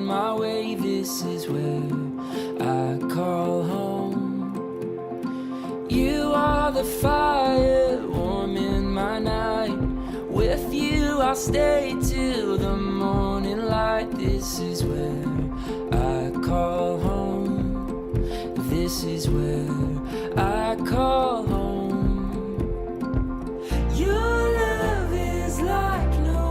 my way, this is where I call home. You are the fire warm in my night. With you I'll stay till the morning light. This is where I call home. This is where I call home. Your love is like no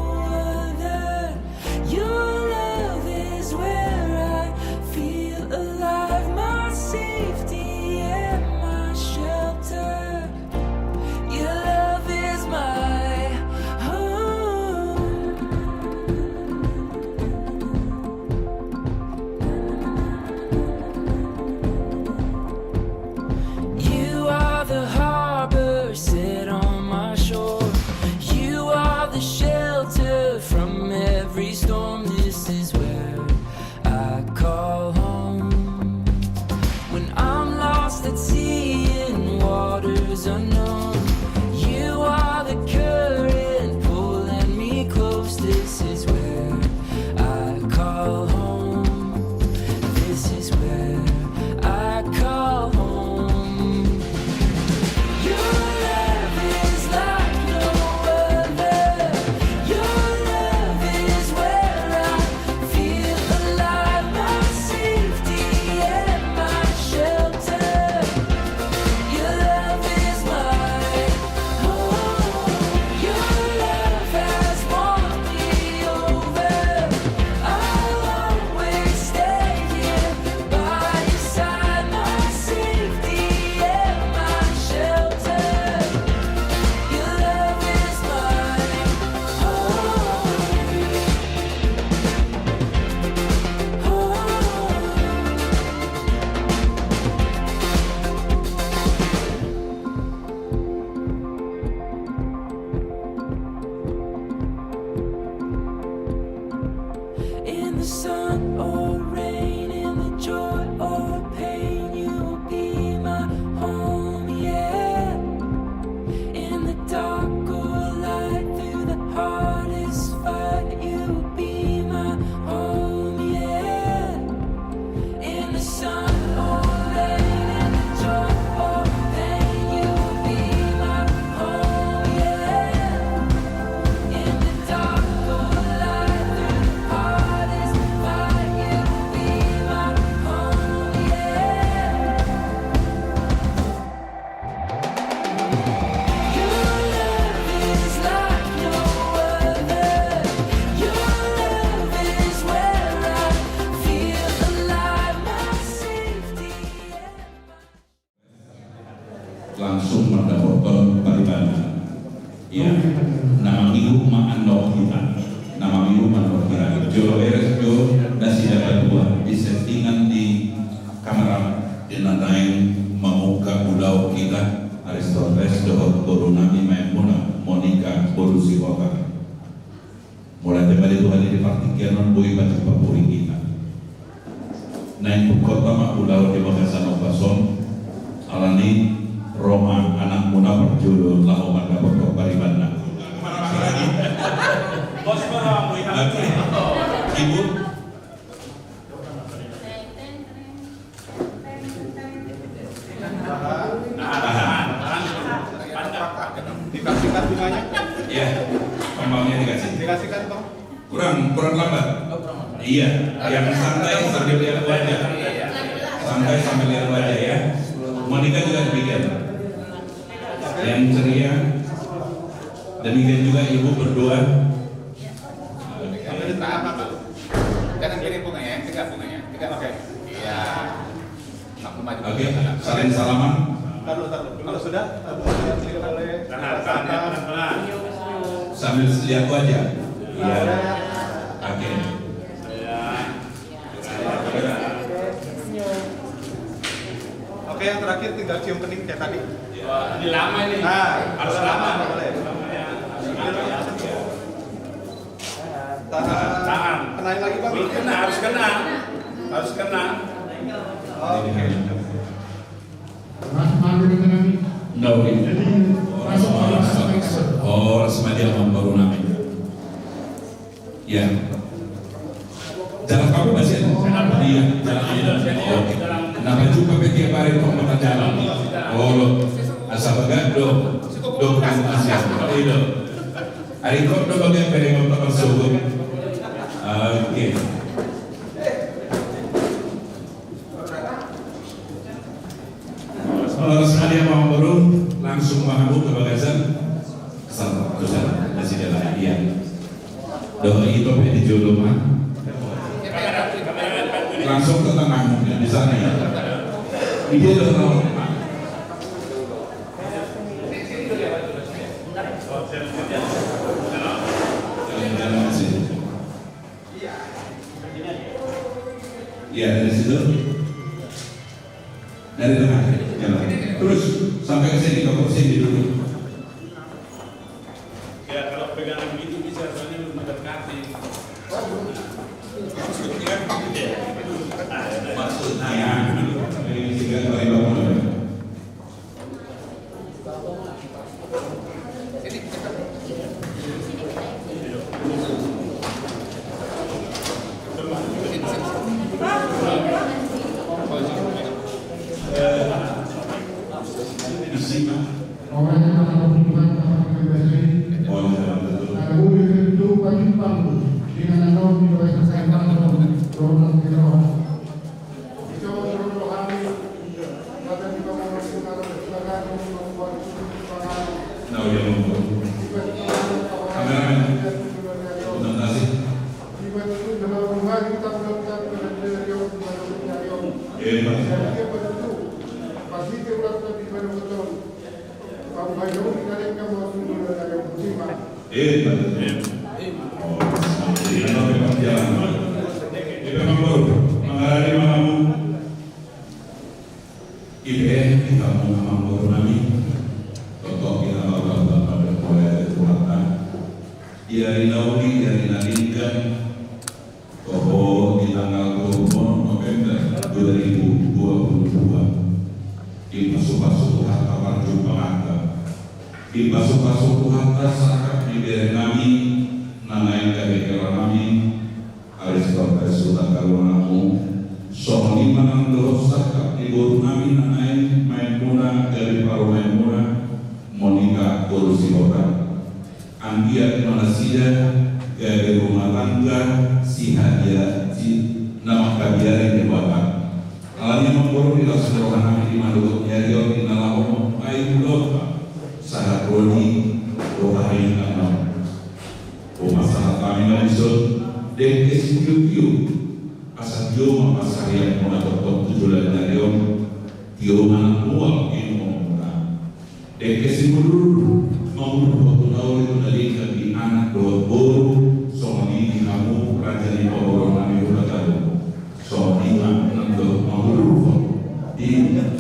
other. Your love is where I feel alive. My safety and my shelter. Your love is my home. You are the harbor set on my shore. You are the shelter from every storm. This is where I call home. When I'm lost at sea in waters unknown, you are the current pulling me close. This is where I call home. This is where I call home. Your love is like no other. Your love is where I feel alive. My safety and my shelter. Your love is my home. Your love has won me over. I'll always stay here by your side. My safety and my shelter. Your love is my in the sun or rain, in the joy or pain, you'll be my home, yeah. In the dark or light, through the hardest fight, you'll be my home, yeah. In the sun or rain, in the joy or pain, you'll be my home, yeah. In the dark or light, through the hardest fight, you'll be my home, yeah. Your love is like no other. Your love is where I feel alive. My safety and langsung mendapatkan paribanan. Ya, nama minggu maandok kita, nama minggu maandok kita. Jo eres jo dasi dapat dua di settingan di kamera di nadain memuka pulau kita Aristoteles dohot Borunami Maimuna Monica Borusiwaka. Mulai dari Tuhan di partikian bui baca papuri kita. Naik kota mak pulau di Bakasan Opason alani Roma anak muna berjulur lahu maka pokok paribana. Bos barang, Ibu dikasihkan bunganya, ya, kembangnya dikasihkan toh. kurang lambat. Iya, yang santai sambil lihat wajah. Santai sambil lihat wajah ya. Monica juga demikian. Yang ceria. Demikian juga ibu berdoa. Ambil letak apa Pak? Kanan kiri bunganya, tiga bunganya, tiga oke. Iya. Aku maju. Oke, saling salaman. Taruh. Kalau sudah, dilihat oleh Sambil lihat wajah. Iya. Oke. Oke, yang terakhir tinggal cium kening kayak tadi. Ini lama ini. Nah, harus lama. boleh. Tahan. Kenain lagi Bang. Belum kena, harus kena. Harus kena. Oke. No, oh, Rasmadi Alman baru namanya. Ya. Jalan kamu masih ada? Iya, jalan. Oke. Nah, baju pakai tiap hari kok makan jalan. Oh, lo asal bagat do kan masih ada. Iya. Hari kok do bagian pengen untuk masuk. Oke. Sekalian mau turun langsung menghambur ke bagasan. Kesana masih jalan. Iya. Doa itu di jodoh mah. Langsung ke tengah di sana ya. Dia udah ya dari situ, dari tengah, jalan. Terus sampai ke sini, ke sini dulu. Ya kalau pegangan begitu bisa soalnya mendekati. Maksudnya, ini tiga kali bangun. Di pasuk-pasuk Tuhan tersakat di daerah kami, nanain dari era kami, Aristoteles sudah kalunamu, soal iman dosa sakat di buru kami, nanain Maimunah dari paru Maimunah, Monica Kurusi Hoka, Anggia Malaysia dari rumah tangga si Hadia nama kabiari di Bapak. Alanya mengurus di langsung rohan kami di Madura Nyarion di Nalahomo Ayu saat Rodi rohain anak masalah kami langsung dan kesimpulan asal jom masalah yang mau dapat tujuan dari jom anak mual ini mau dan kesimpulan mau waktu tahun itu dari kami anak dua boru soal ini kamu raja di bawah kami udah tahu soal ini nanti mau di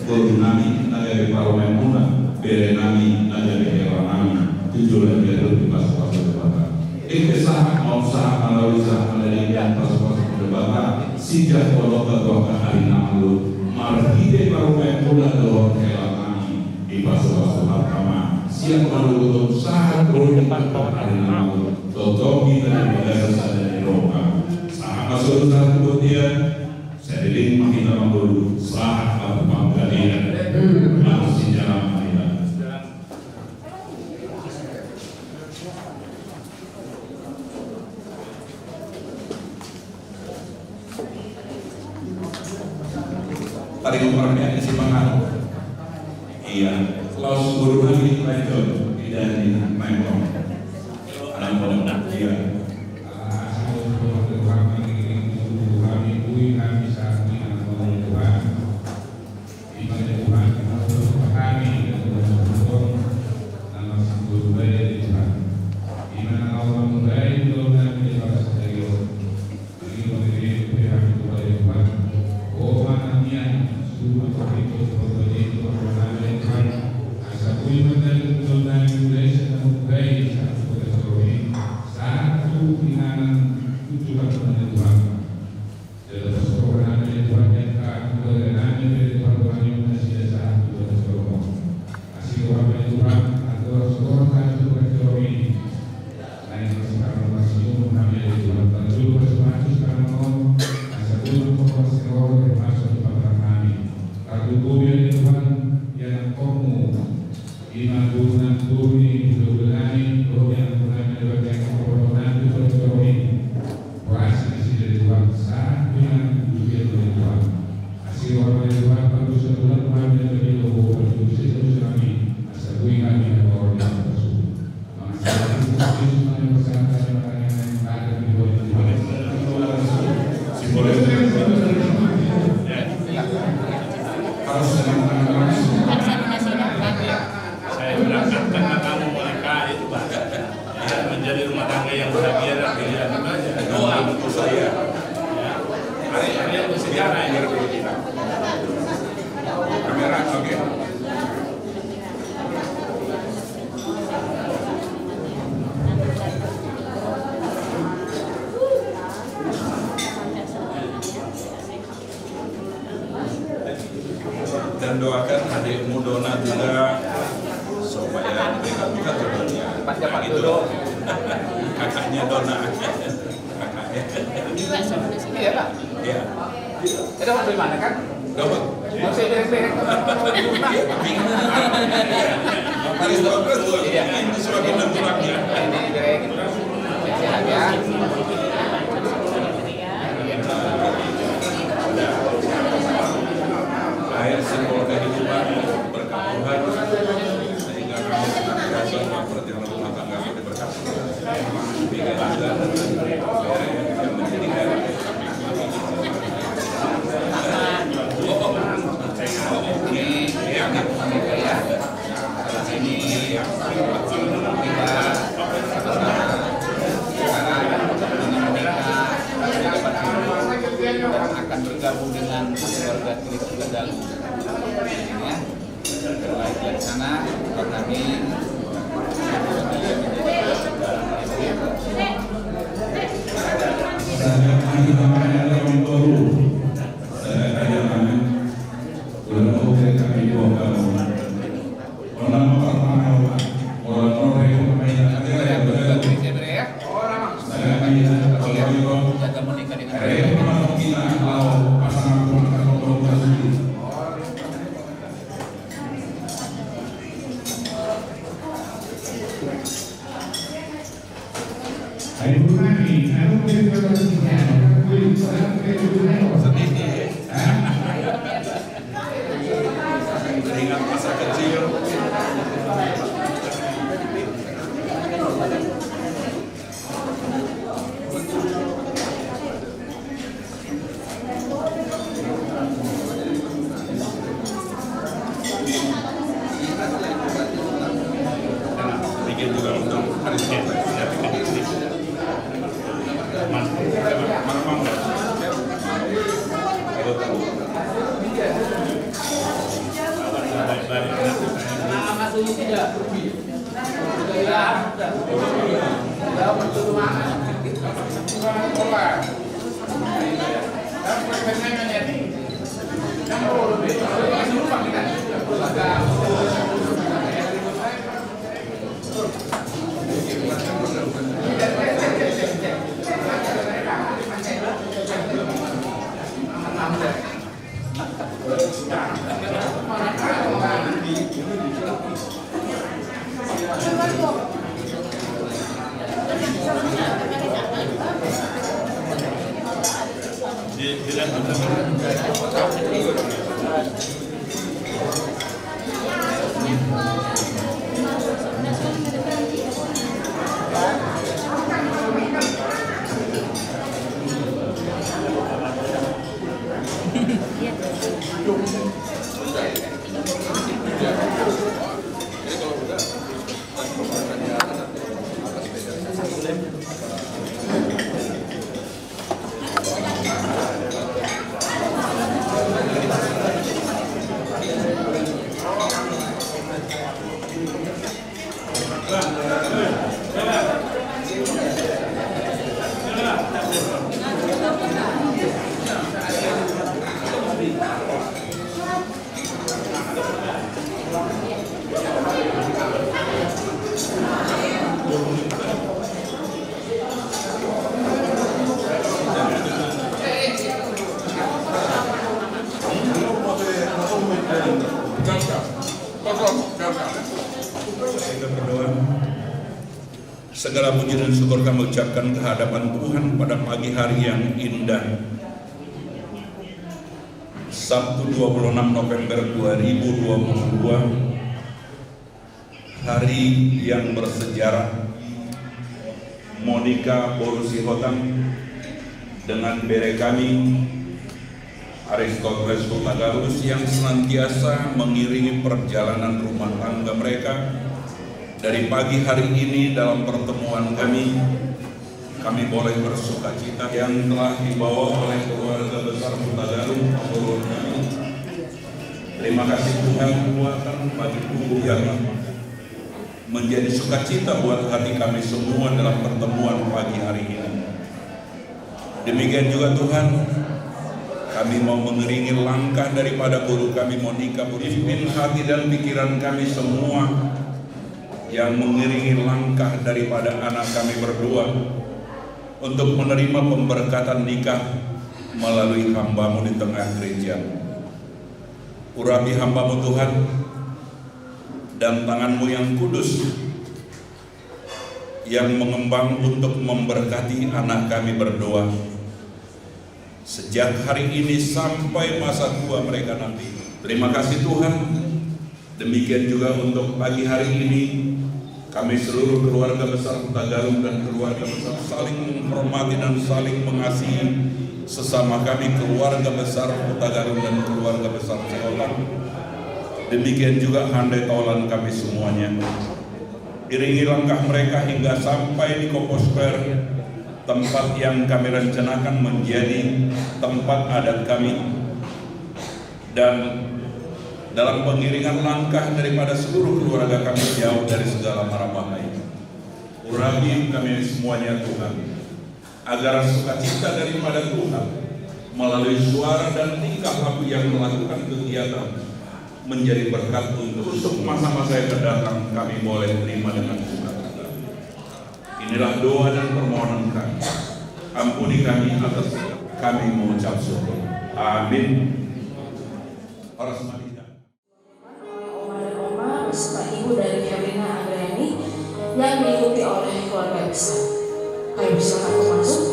boru kami dari parlemen muda bere nami najari era nami tujuan dia itu pas-pas debat. Kesah mau sah melalui sah melalui pas-pas debat. Sejak kalau ketua hari nalu marhide baru memula doa kela kami di pas-pas debat. Siap melalui sah boleh hari nalu. Toto kita di bahasa dari Eropa. Sah masuk sah kemudian saya diling makin lama dulu sah atau pangkalian masih jalan. Tadi umurnya si Pangan, iya, kalau sebelum lagi lanjut tidak di Mekong, anak muda, iya. Satu informasi awal termasuk di pasar kami. Kartu kubian Tuhan yang kamu imagunan tuni berulani roh yang pernah menyebabkan koronan itu berkoroni. Kuasa isi dari Tuhan satu yang kubian dari Tuhan. Hasil orang dari Tuhan pada sebulan Tuhan dan dari logo berfungsi terus kami. Asal kami dan orang yang tersebut. Masalah itu semuanya bersama dengan yang ada di bawah Tuhan. Saya berangkatkan kamu mereka itu Pak, ya, menjadi rumah tangga yang bahagia dan pilihan aja. Doa untuk saya. Ya. Hari yang bersejarah ini. Kamera, oke. Dan doakan adikmu Dona juga supaya diberikan juga jodohnya. Cepat-cepat Gitu. dulu. Kakaknya Dona. Kakaknya. Iya Pak. Ya. Ada waktu di mana kan? Dapat. Mau saya derek-derek ke rumah. Paris bagus tuh. Iya. Ini sebagai bentuknya. Ini derek. Sehat ya. Air simbol kehidupan berkat Tuhan sehingga kamu senantiasa memperhatikan rumah tangga yang diberkati. Biarlah juga yang menjadikan akan bergabung dengan keluarga Kristus Tegalu. Ya, baik dari sana, kami saya akan orang baru. Saya akan berlaku kami dua kamu. Orang pertama orang yang saya ya. saya akan Jaga menikah dengan Ingat masa kecil. Bikin juga untuk hari Senin. Segala puji dan syukur kami ucapkan ke hadapan Tuhan pada pagi hari yang indah, Sabtu 26 November 2022, hari yang bersejarah. Monica Borusihotan dengan bere kami Aristoteles Hutagalus yang senantiasa mengiringi perjalanan rumah tangga mereka dari pagi hari ini. Dalam pertemuan kami boleh bersuka cita yang telah dibawa oleh keluarga besar Hutagalus. Terima kasih Tuhan kekuatan bagi tubuh yang menjadi sukacita buat hati kami semua dalam pertemuan pagi hari ini. Demikian juga Tuhan, kami mau mengiringi langkah daripada guru kami Monica, pimpin hati dan pikiran kami semua yang mengiringi langkah daripada anak kami berdua untuk menerima pemberkatan nikah melalui hamba-Mu di tengah gereja. Urapi hamba-Mu Tuhan, dan tangan-Mu yang kudus yang mengembang untuk memberkati anak kami berdua sejak hari ini sampai masa tua mereka nanti. Terima kasih Tuhan. Demikian juga untuk pagi hari ini, kami seluruh keluarga besar Hutagalung dan keluarga besar saling menghormati dan saling mengasihi sesama kami keluarga besar Hutagalung dan keluarga besar Ciholang. Demikian juga handai taulan kami semuanya. Iringi langkah mereka hingga sampai di Koposfer, tempat yang kami rencanakan menjadi tempat adat kami. Dan dalam pengiringan langkah daripada seluruh keluarga kami jauh dari segala mara bahaya. Urapi kami semuanya Tuhan, agar sukacita daripada Tuhan melalui suara dan tingkah laku yang melakukan kegiatan menjadi berkat untuk masa-masa yang mendatang. Kami boleh terima dengan sukacita. Inilah doa dan permohonan kami. Ampuni kami atas kami mengucap syukur. Amin. Para semangat. Oma beserta ibu dari Herlina Andriani yang diikuti oleh keluarga besar. Ayo silakan masuk.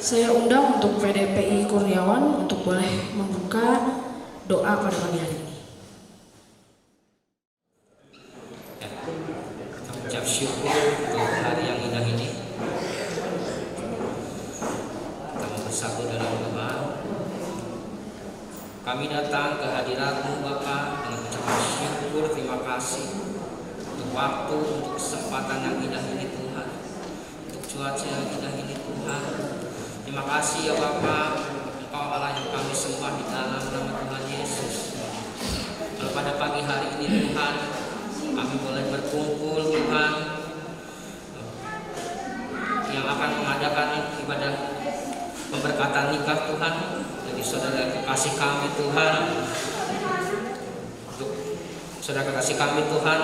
Saya undang untuk PDPI Kurniawan untuk boleh membuka doa pada pagi hari ini. Ucap syukur Tuhan. Kami datang ke hadirat-Mu Bapa dengan ucapan syukur, terima kasih untuk waktu, untuk kesempatan yang indah ini Tuhan, untuk cuaca yang indah ini Tuhan. Terima kasih ya Bapa, Engkau Allah yang kami sembah di dalam nama Tuhan Yesus. Kalau pada pagi hari ini Tuhan, kami boleh berkumpul Tuhan, yang akan mengadakan ibadah pemberkatan nikah Tuhan dari saudara kekasih kami Tuhan, untuk saudara kekasih kami Tuhan,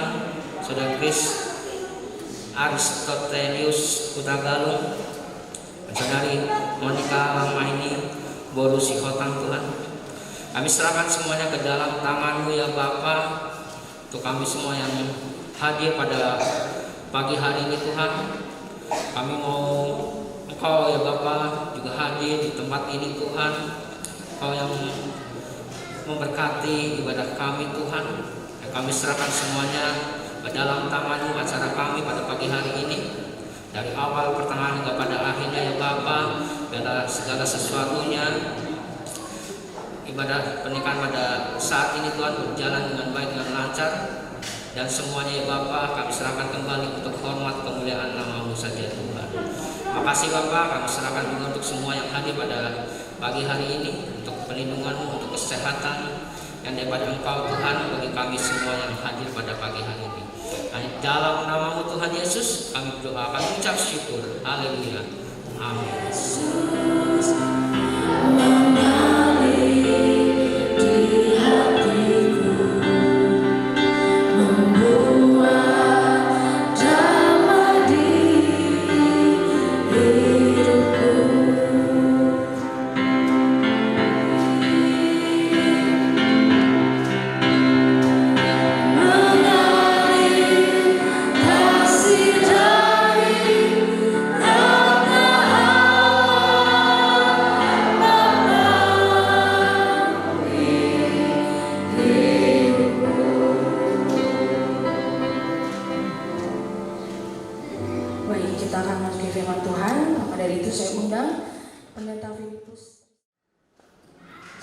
saudara Chris Aristotelius Kutagalung, saudari Monica Lamaini Boru Sihotang Tuhan. Kami serahkan semuanya ke dalam tangan-Mu ya Bapa, untuk kami semua yang hadir pada pagi hari ini Tuhan. Kami mau Engkau ya Bapa juga hadir di tempat ini Tuhan. Engkau yang memberkati ibadah kami Tuhan. Kami serahkan semuanya ke dalam tangan-Mu acara kami pada pagi hari ini, dari awal pertengahan hingga pada akhirnya ya Bapa. Biarlah segala sesuatunya ibadah pernikahan pada saat ini Tuhan berjalan dengan baik dan lancar, dan semuanya ya Bapa kami serahkan kembali untuk hormat kemuliaan nama-Mu saja Tuhan. Makasih Bapa, kami serahkan juga untuk semua yang hadir pada pagi hari ini, untuk perlindungan-Mu, untuk kesehatan yang daripada Engkau Tuhan bagi kami semua yang hadir pada pagi hari ini. Dalam nama-Mu Tuhan Yesus kami berdoa, kami ucap syukur. Haleluya. Amin.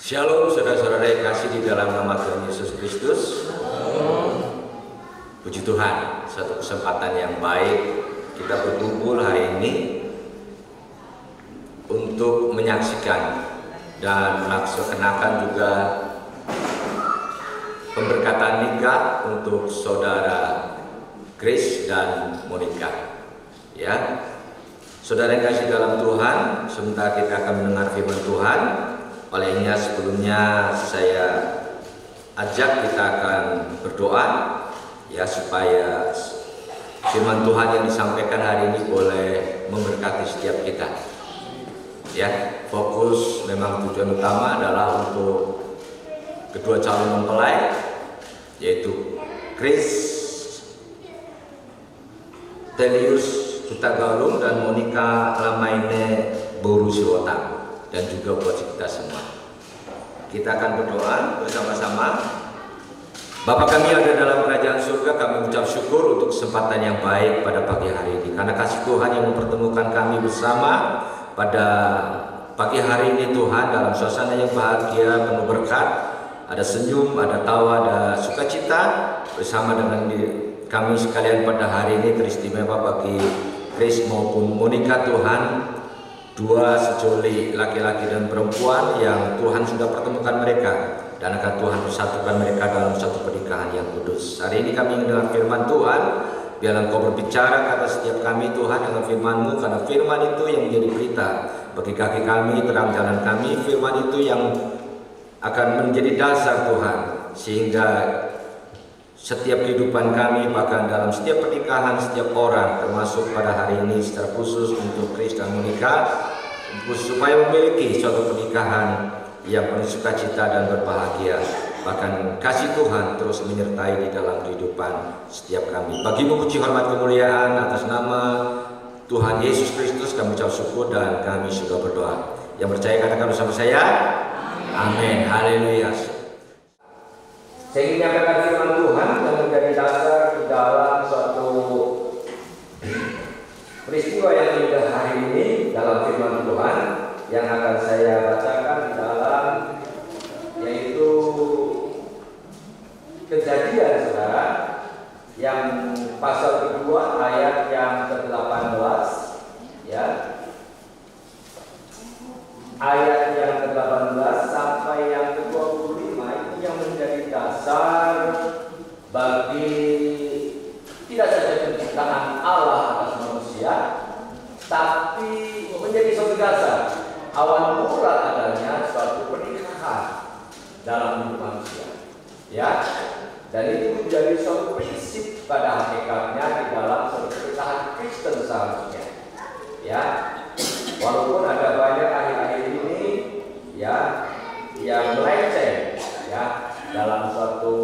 Shalom saudara-saudara yang kasih di dalam nama Tuhan Yesus Kristus. Puji Tuhan, satu kesempatan yang baik kita berkumpul hari ini untuk menyaksikan dan melaksanakan juga pemberkatan nikah untuk saudara Chris dan Monica. Ya, saudara yang kasih dalam Tuhan, sebentar kita akan mendengar firman Tuhan. Olehnya sebelumnya saya ajak kita akan berdoa ya, supaya firman Tuhan yang disampaikan hari ini boleh memberkati setiap kita. Ya, fokus memang tujuan utama adalah untuk kedua calon mempelai, yaitu Chris Telius Kutagalung dan Monica Lamaine Boru Sihotang, dan juga buat kita semua. Kita akan berdoa bersama-sama. Bapa kami yang ada dalam kerajaan surga, kami ucap syukur untuk kesempatan yang baik pada pagi hari ini, karena kasih Tuhan yang mempertemukan kami bersama pada pagi hari ini Tuhan, dalam suasana yang bahagia, penuh berkat, ada senyum, ada tawa, ada sukacita bersama dengan kami sekalian pada hari ini. Teristimewa bagi Chris maupun Monica Tuhan, dua sejoli laki-laki dan perempuan yang Tuhan sudah pertemukan mereka, dan akan Tuhan persatukan mereka dalam satu pernikahan yang kudus. Hari ini kami mendengar firman Tuhan. Biarlah Engkau berbicara kata setiap kami Tuhan dengan firman-Mu, karena firman itu yang menjadi berita bagi kaki kami, terang jalan kami. Firman itu yang akan menjadi dasar Tuhan, sehingga setiap kehidupan kami, bahkan dalam setiap pernikahan setiap orang, termasuk pada hari ini secara khusus untuk Chris dan Monica, supaya memiliki suatu pernikahan yang penuh sukacita dan berbahagia. Bahkan kasih Tuhan terus menyertai di dalam kehidupan setiap kami. Bagi-Mu puji hormat kemuliaan atas nama Tuhan Yesus Kristus kami ucap syukur dan kami sudah berdoa. Yang percaya katakan bersama saya, amin. Haleluya. Saya ingin menyampaikan firman Tuhan yang menjadi dasar di dalam suatu peristiwa yang indah hari ini dalam firman Tuhan. yang akan saya bacakan di dalam, yaitu Kejadian, saudara, yang pasal kedua ayat yang ke-18, ya. Ayat yang ke-18 sampai yang ke-25 itu yang menjadi dasar bagi tidak saja penciptaan Allah atas manusia, tapi menjadi suatu dasar awal mula adanya suatu pernikahan dalam hidup manusia, ya. Dan itu menjadi suatu prinsip pada hakikatnya di dalam suatu pernikahan Kristen seharusnya, ya. Walaupun ada banyak akhir-akhir ini, ya, yang melenceng, ya, dalam suatu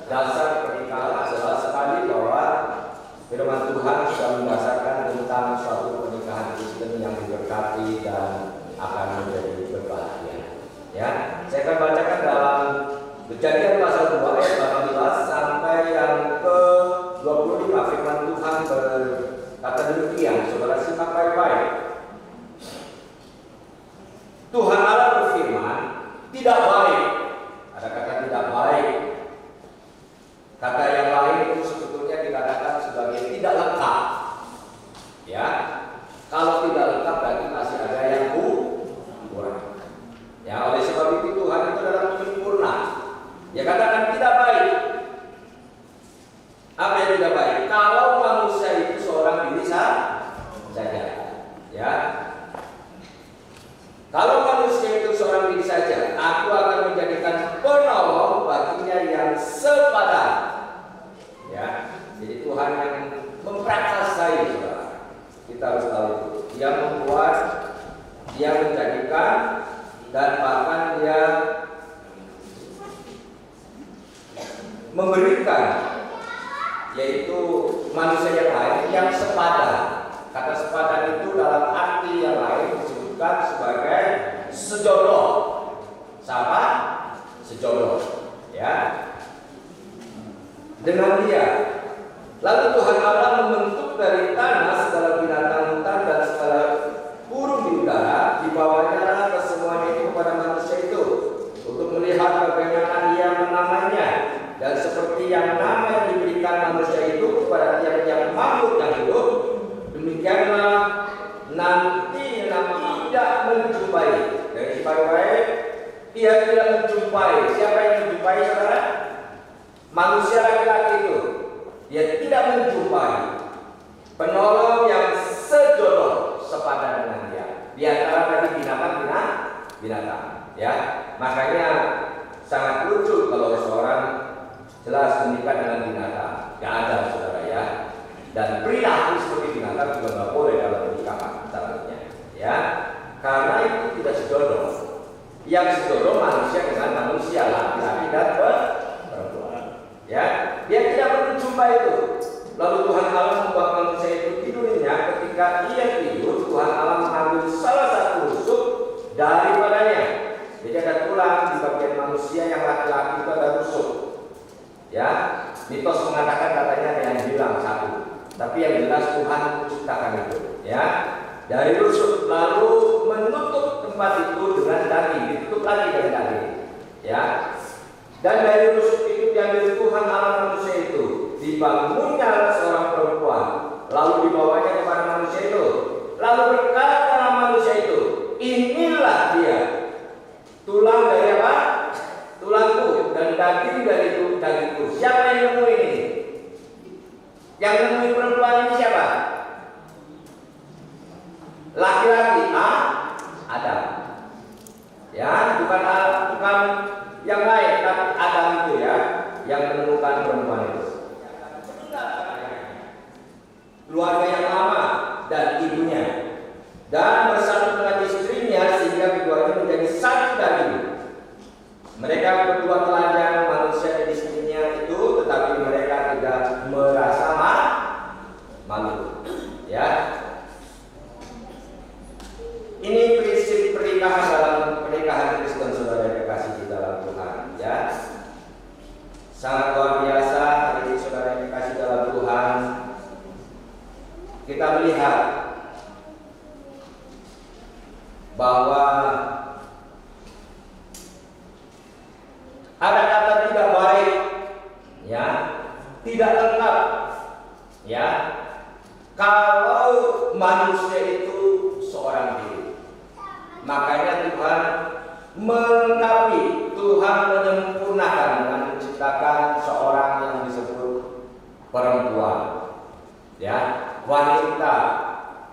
dasar pernikahan. Jelas sekali bahwa firman Tuhan sudah mendasarkan tentang suatu pernikahan Kristen yang diberkati dan akan menjadi berbahagia. Ya, saya akan bacakan dalam Kejadian pasal 2 ayat 18 sampai yang ke-25. Firman Tuhan berkata demikian, saudara simak baik-baik. Tuhan Allah berfirman, tidak baik. Ada kata tidak baik. Kata yang lain itu sebetulnya dikatakan sebagai tidak lengkap. Ya, kalau tidak lengkap berarti masih ada yang kurang. Ya, oleh sebab itu Tuhan itu adalah sempurna. Ya, katakan tidak baik. Apa yang tidak baik? Kalau manusia itu seorang diri saja, ya. Kalau manusia itu seorang diri saja, aku akan menjadikan penolong baginya yang sepadan. Ya, jadi Tuhan yang memprakarsai, saudara. Kita harus tahu itu. Dia membuat, dia menjadikan, dan bahkan dia memberikan, yaitu manusia yang lain yang sepadan. Kata sepadan itu dalam arti yang lain disebutkan sebagai sejodoh. Sama sejodoh, ya, dengan dia. Lalu Tuhan Allah membentuk dari tanah segala binatang hutan dan segala burung di udara, dibawanya ke semuanya itu kepada manusia itu untuk melihat bagaimana ia menamainya. Dan seperti yang nama yang diberikan manusia itu kepada tiap-tiap makhluk yang hidup, demikianlah nanti tidak menjumpai. Dari baik-baik, ia tidak menjumpai. Siapa yang menjumpai, saudara? Manusia laki-laki itu. Dia tidak menjumpai penolong yang sejodoh sepadan dengan dia. Di antara tadi binatang, ya. Makanya sangat lucu kalau seorang jelas menikah dengan binatang. Gak ada, saudara, ya. Dan perilaku seperti binatang juga nggak boleh dalam pernikahan seharusnya, ya. Karena itu tidak sejodoh. Yang sejodoh manusia dengan manusia, laki-laki dan perempuan, ya. Dia tidak menjumpa itu. Lalu Tuhan Allah membuat manusia itu tidurnya. Ketika ia tidur, Tuhan Allah mengambil salah satu rusuk daripadanya. Jadi ada tulang di bagian manusia yang laki-laki itu ada rusuk. Ya, mitos mengatakan katanya ada yang hilang satu, tapi yang jelas Tuhan menciptakan itu. Ya, dari rusuk lalu menutup tempat itu dengan daging, ditutup lagi dengan daging. Ya, dan dari rusuk itu diambil Tuhan Allah manusia itu, dibangunnya seorang perempuan, lalu dibawanya kepada manusia itu. Lalu berkatalah manusia itu, inilah dia, tulang dari apa? Tulangku dan daging dari dagingku. Siapa yang nemuin ini? Yang nemuin perempuan ini siapa? Laki-laki, Adam. Ya, bukan yang lain, tapi Adam itu, ya, yang menemukan perempuan itu. Keluarga yang lama dan ibunya, dan bersatu dengan istrinya sehingga keduanya menjadi satu daging. Mereka berdua telanjang, manusia dan istrinya itu, tetapi mereka tidak merasa bahwa ada kata tidak baik, ya, tidak lengkap, ya, kalau manusia itu seorang diri. Makanya Tuhan melengkapi, Tuhan menyempurnakan dengan menciptakan seorang yang disebut perempuan, ya, wanita.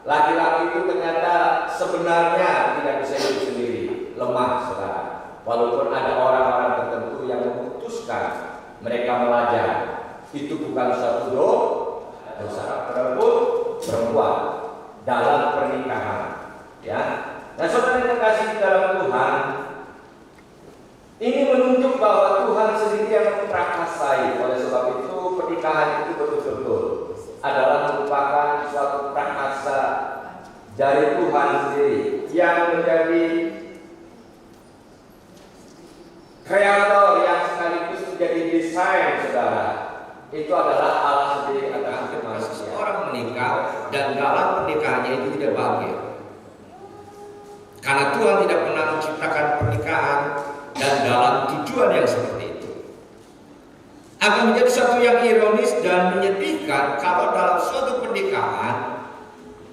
Laki-laki itu ternyata sebenarnya tidak bisa hidup sendiri, lemah saudara. Walaupun ada orang-orang tertentu yang memutuskan mereka belajar, itu bukan satu dosa perempuan dalam pernikahan, ya. Nah, saudara yang kasih di dalam Tuhan, ini menunjuk bahwa Tuhan sendiri yang memperakasai. Oleh sebab itu pernikahan itu betul-betul adalah merupakan suatu prakasa dari Tuhan sendiri yang menjadi kreator yang sekaligus menjadi desain, saudara. Itu adalah Allah sendiri adalah manusia. Orang menikah dan dalam pernikahannya itu tidak bahagia. Karena Tuhan tidak pernah menciptakan pernikahan dan dalam tujuan yang seperti itu. Akan menjadi sesuatu yang ironis dan menyedihkan kalau dalam suatu pernikahan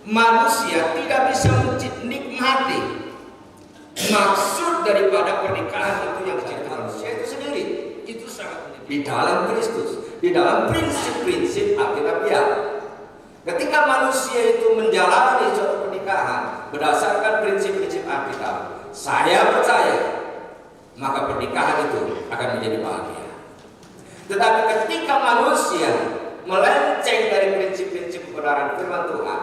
manusia tidak bisa menikmati maksud daripada pernikahan itu yang diciptakan manusia itu sendiri. Itu sangat menyedihkan. Di dalam Kristus, di dalam prinsip-prinsip Alkitabiah. Ketika manusia itu menjalani suatu pernikahan berdasarkan prinsip-prinsip Alkitab, saya percaya maka pernikahan itu akan menjadi bahagia. Tetapi ketika manusia melenceng dari prinsip-prinsip kebenaran firman Tuhan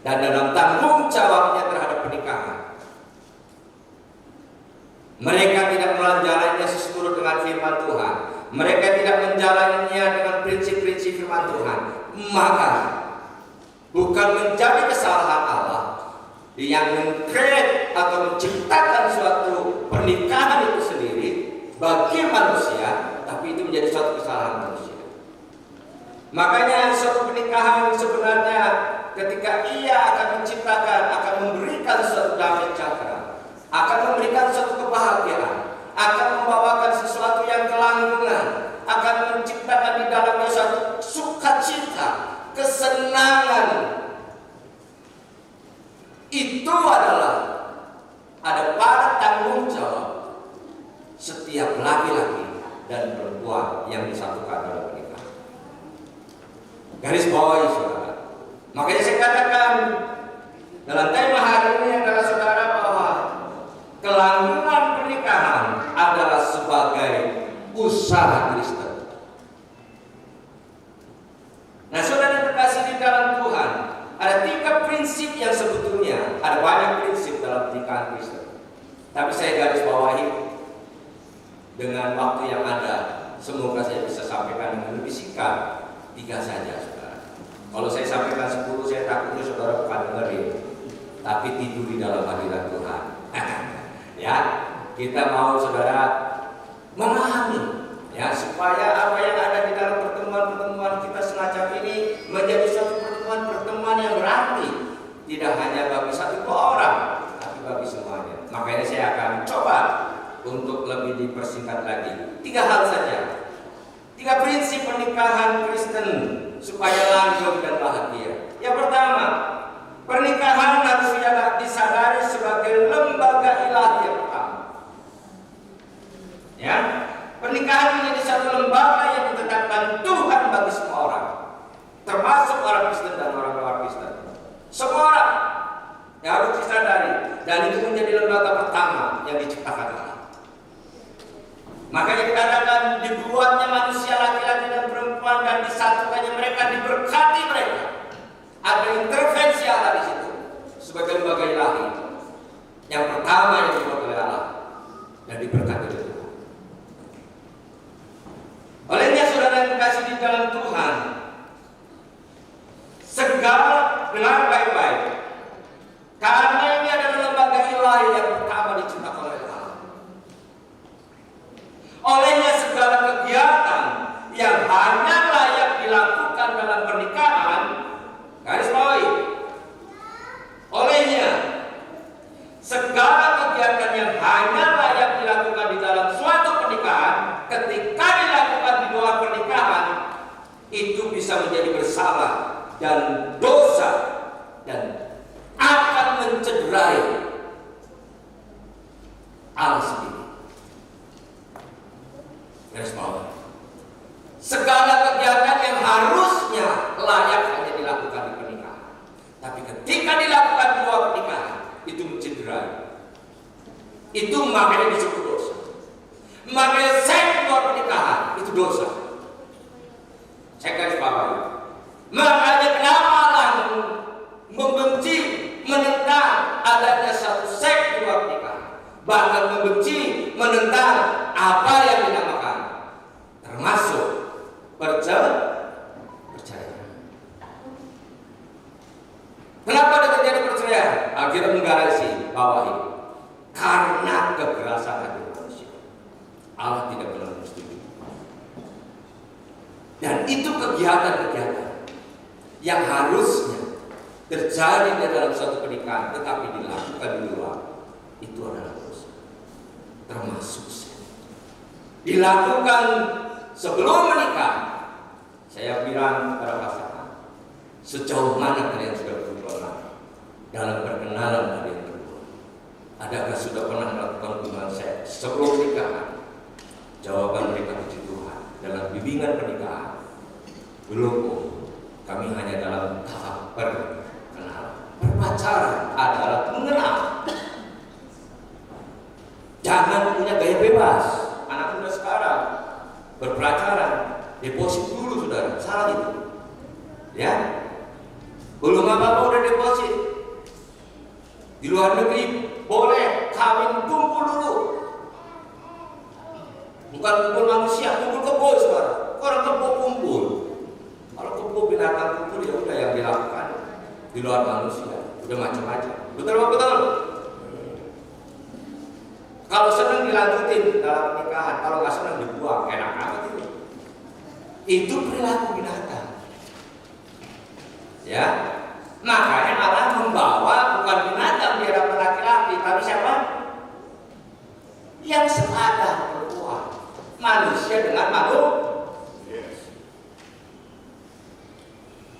dan dalam tanggung jawabnya terhadap pernikahan, mereka tidak menjalaninya sesuai dengan firman Tuhan, mereka tidak menjalaninya dengan prinsip-prinsip firman Tuhan, maka bukan menjadi kesalahan Allah yang mengkreat atau menciptakan suatu pernikahan itu sendiri bagi manusia, tapi itu menjadi suatu kesalahan manusia. Makanya suatu pernikahan sebenarnya ketika ia akan menciptakan, akan memberikan suatu damai sejahtera, akan memberikan suatu kebahagiaan, akan membawakan sesuatu yang kelanggengan, akan menciptakan di dalamnya suatu sukacita, kesenangan. Itu adalah ada pada tanggung jawab setiap laki-laki dan perempuan yang disatukan dalam pernikahan. Garis bawahi, saudara. Makanya saya katakan dalam tema hari ini adalah saudara bahwa kelanggengan pernikahan adalah sebagai usaha Kristen. Nah, saudara terkasih di dalam Tuhan, ada 3 prinsip yang sebetulnya ada banyak prinsip dalam pernikahan Kristen. Tapi saya garis bawahi dengan waktu yang ada, semoga saya bisa sampaikan dengan lebih singkat 3 saja, saudara. Kalau saya sampaikan 10, saya takutnya saudara bukan dengerin, tapi tidur di dalam hadirat Tuhan. Ya, kita mau saudara memahami, ya, supaya apa yang ada di dalam pertemuan-pertemuan kita semacam ini menjadi suatu pertemuan-pertemuan yang berarti, tidak hanya bagi 1-2 orang, tapi bagi semuanya. Makanya saya akan coba untuk lebih dipersingkat lagi. 3 hal saja, 3 prinsip pernikahan Kristen supaya langgeng dan bahagia. Yang pertama, pernikahan harus disadari sebagai lembaga ilahi yang pertama. Ya, pernikahan menjadi satu lembaga yang ditetapkan Tuhan bagi semua orang, termasuk orang Kristen dan orang luar Kristen. Semua orang yang harus disadari, dan itu menjadi lembaga pertama yang diciptakan Allah. Makanya dikatakan dibuatnya manusia laki-laki dan perempuan dan disatukannya mereka, diberkati mereka. Ada intervensi Allah di situ sebagai lembaga ilahi. Yang pertama yang dibuat oleh Allah dan diberkati oleh Tuhan. Olehnya saudara yang dikasih di dalam Tuhan, segala dengan baik-baik, karena ini adalah lembaga ilahi yang pertama diciptakan oleh Allah. Olehnya segala kegiatan yang hanya layak dilakukan dalam pernikahan, garis bawahi, olehnya segala kegiatan yang hanya layak dilakukan di dalam suatu pernikahan, ketika dilakukan di luar pernikahan, itu bisa menjadi bersalah dan dosa dan akan mencederai Allah sendiri. Garis bawah. Segala kegiatan yang harusnya layak hanya dilakukan di pernikahan, tapi ketika dilakukan di luar pernikahan, itu mencederai. Itu makanya disebut dosa. Makanya seks di luar pernikahan itu dosa. Saya garis bawahi. Makanya kenapa Allah membenci, menentang adanya satu seks di luar pernikahan, bahkan membenci, menentang apa yang dinamakan termasuk perceraian. Kenapa ada terjadi perceraian? Akhirnya menggarasi bawahi. Karena kekerasan hati manusia. Allah tidak pernah setuju. Dan itu kegiatan-kegiatan yang harusnya terjadi di dalam suatu pernikahan, tetapi dilakukan di luar, itu adalah dosa. Termasuk dilakukan sebelum menikah. Saya bilang kepada pasangan, sejauh mana kalian sudah berhubungan dalam perkenalan kalian berdua? Adakah sudah pernah melakukan hubungan seks sebelum nikah? Jawaban mereka puji Tuhan. Dalam bimbingan pernikahan belum. Kami hanya dalam tahap perkenalan. Berpacaran adalah mengenal. Jangan punya gaya bebas. Anak muda sekarang berpacaran, deposit dulu saudara, salah itu. Ya, belum apa-apa udah deposit. Di luar negeri boleh kawin kumpul dulu. Bukan kumpul manusia, kumpul kebo saudara. Orang kebo kumpul. Kalau kebo binatang kumpul ya udah yang dilakukan di luar manusia, udah macam-macam. Betul. Kalau senang dilanjutin dalam pernikahan, kalau nggak senang dibuang, enak amat itu. Itu perilaku binatang. Ya, makanya Allah membawa bukan binatang di hadapan laki-laki, tapi siapa? Yang sepadan perempuan, manusia dengan makhluk.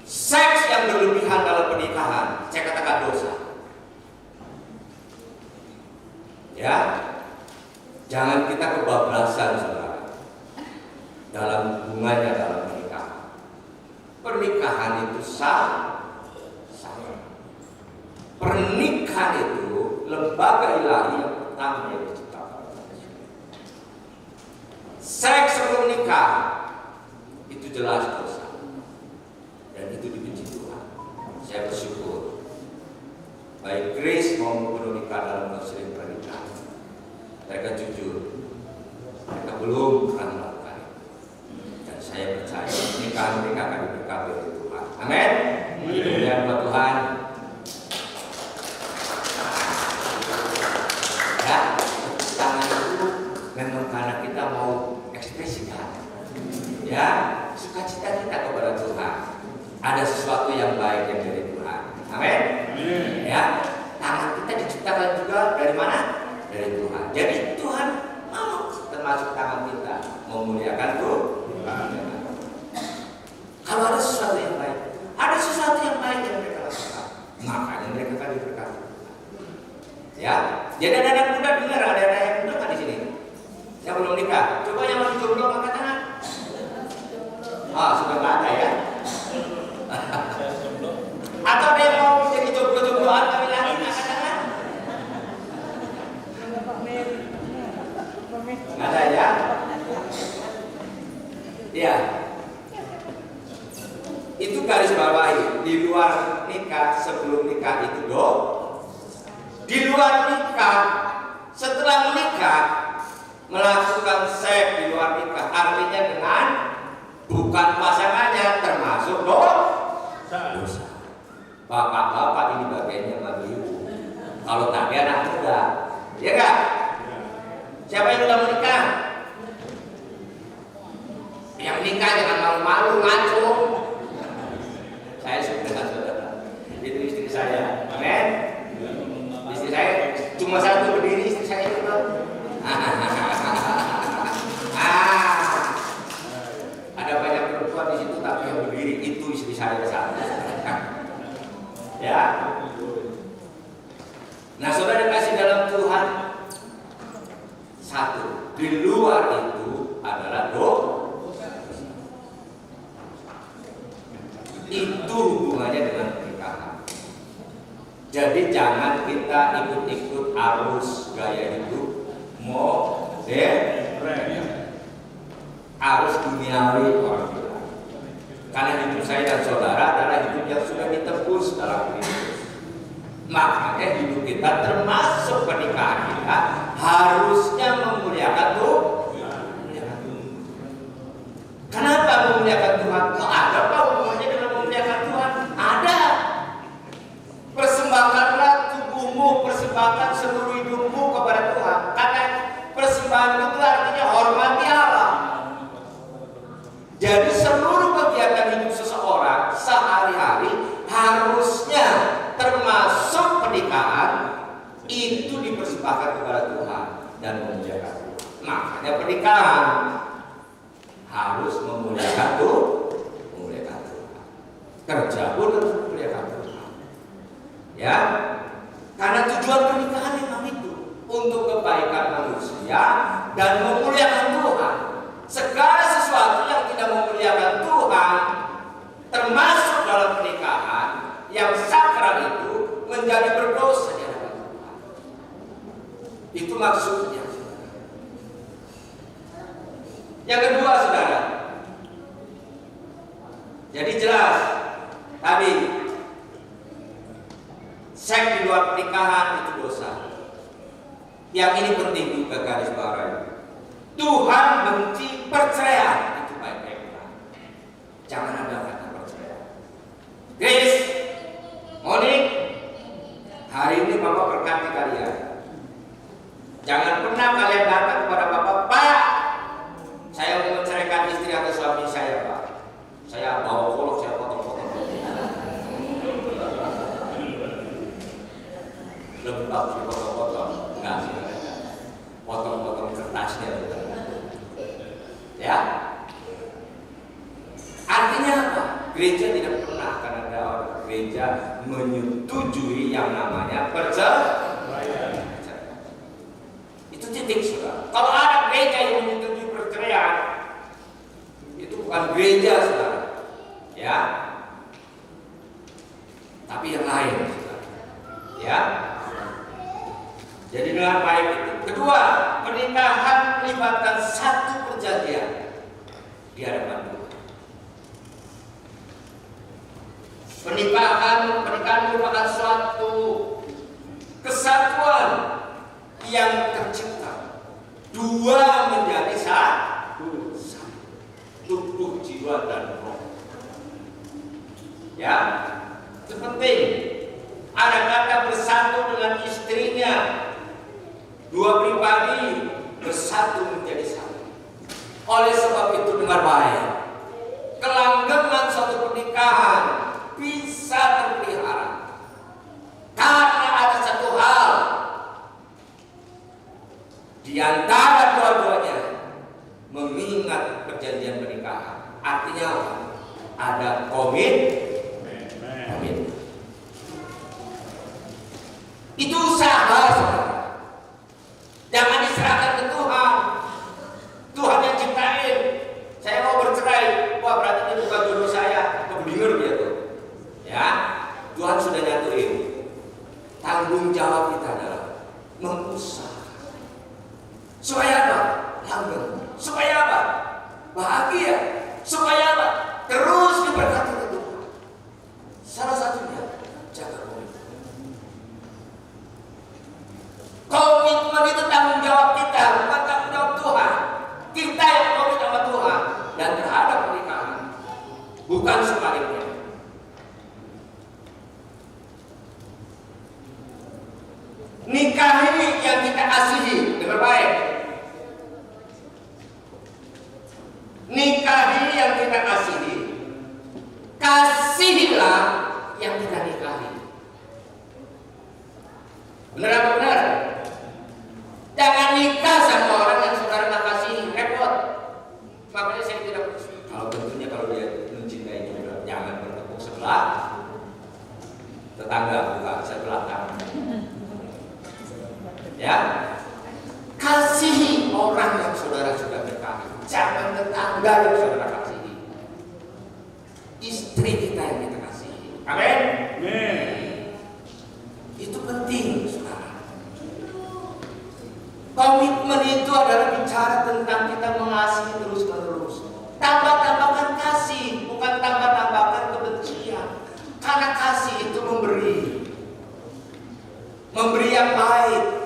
Seks yang berlebihan dalam pernikahan, saya katakan dosa. Ya. Jangan kita kebablasan saudara dalam hubungannya dalam pernikahan. Pernikahan itu sah. Pernikahan itu lembaga ilahi yang pertama yang diciptakan. Seks sebelum nikah itu jelas dosa dan itu dibenci Tuhan. Saya bersyukur baik Grace maupun Veronica dalam konseling pernikahan, mereka jujur, mereka belum pernah melakukan itu. Dan saya percaya pernikahan mereka akan diberkati oleh Tuhan. Amin. Ya Tuhan. Ya, tangan itu memang karena kita mau ekspresikan. Ya, sukacita kita kepada Tuhan. Ada sesuatu yang baik yang dari Tuhan. Amin. Ya, tangan kita diciptakan juga dari mana? Dari Tuhan. Jadi Tuhan mau termasuk tangan kita memuliakan Tuhan. Kalau ada sesuatu yang baik, ada sesuatu yang baik yang mereka lakukan, makanya mereka akan diberkati. Ya, jadi ada anak muda dengar, ada anak yang muda kan di sini yang belum nikah. Coba yang masih jomblo angkat tangan. Sudah nggak ada ya? Atau ada yang mau jadi jomblo-jombloan kami lagi angkat tangan? Nggak ada ya? Iya. Itu garis bawahi. Di luar nikah, sebelum nikah itu di luar nikah, setelah menikah melakukan seks di luar nikah, artinya dengan bukan pasangannya, termasuk dosa. Bapak-bapak ini bagiannya bagi ibu. Kalau tadi anak muda, ya enggak? Siapa yang sudah menikah? Yang menikah jangan malu-malu, ngaco. Saya suka dengan saudara. Itu istri saya, amin. Istri saya Cuma satu berdiri istri saya itu. Ada banyak perempuan di situ tapi yang berdiri itu istri saya satu. Ya. Nah, saudara dikasih dalam Tuhan, satu, di luar itu adalah dosa. Itu hubungannya dengan pernikahan. Jadi jangan kita ikut-ikut arus gaya hidup modern, arus duniawi orang bilang. Karena hidup saya dan saudara adalah hidup yang sudah ditebus dalam Kristus. Makanya hidup kita termasuk pernikahan kita harusnya memuliakan Tuhan. Kenapa memuliakan Tuhan? Kok ada apa hubungannya dengan memuliakan Tuhan? Ada. Persembahkanlah tubuhmu, persembahkan seluruh hidupmu kepada Tuhan. Karena persembahan itu artinya hormati Allah. Jadi seluruh kegiatan hidup seseorang sehari-hari harusnya termasuk pernikahan itu dipersembahkan kepada Tuhan dan memuliakan Tuhan. Makanya pernikahan harus memuliakan Tuhan. Kerja pun harus memuliakan Tuhan. Ya, karena tujuan pernikahan memang itu untuk kebaikan manusia dan memuliakan Tuhan. Segala sesuatu yang tidak memuliakan Tuhan, termasuk dalam pernikahan yang sakral itu, menjadi berdosa di hadapan Tuhan. Itu maksudnya. Yang kedua, saudara. Jadi jelas tadi seks di luar pernikahan itu dosa. Yang ini penting juga garis bawahi. Tuhan benci perceraian, itu baik-baik. Jangan ada kata perceraian. Grace, Monik, hari ini Bapak berkati kalian. Jangan pernah kalian datang kepada Bapak, Pak, saya mau menceraikan istri atau suami saya, Pak. Saya bawa golok, saya potong-potong. Lebih bagus dipotong-potong. Enggak sih. Potong-potong kertasnya. Ya. Artinya apa? Gereja tidak pernah akan ada orang gereja menyetujui yang namanya perceraian. Itu titik, saudara. Kalau ada gereja yang menyetujui perceraian, itu bukan gereja, saudara. Ya. Tapi yang lain, saudara. Ya. Jadi dengan baik itu. Kedua, pernikahan melibatkan satu perjanjian di hadapan Tuhan. Pernikahan merupakan suatu kesatuan yang tercipta. Dua menjadi satu, tubuh, jiwa, dan roh. Ya, itu penting. Ada kata bersatu dengan istrinya. Dua pribadi bersatu menjadi satu. Oleh sebab itu dengar baik, kelanggengan suatu pernikahan bisa terpelihara karena ada satu hal di antara dua-duanya mengingat perjanjian pernikahan. Artinya ada komitmen. Itu usaha, saudara. Jangan diserahkan ke Tuhan. Tuhan yang ciptain. Saya mau bercerai, wah berarti ini bukan jodoh saya. Kebeningan dia tuh. Ya, Tuhan sudah nyatuin. Tanggung jawab kita adalah mengusahakan. Supaya apa? Langgeng. Supaya apa? Bahagia. Supaya apa? Terus diberkati oleh Tuhan. Salah satunya jaga komitmen. Komitmen itu tanggung jawab kita, bukan tanggung jawab Tuhan. Kita yang komit sama Tuhan dan terhadap pernikahan, bukan sebaliknya. Nikahi yang kita kasihi dengan baik. Nikahi yang kita kasihi. Kasihilah yang kita nikahi. Benar apa benar? Ya, kasihi orang yang saudara sudah berkati. Jangan tetangga yang saudara kasihi. Istri kita yang kita kasihi. Amin. Itu penting, saudara. Komitmen itu adalah bicara tentang kita mengasihi terus-menerus. Tambah-tambahkan kasih, bukan tambah-tambahkan kebencian. Karena kasih itu memberi yang baik.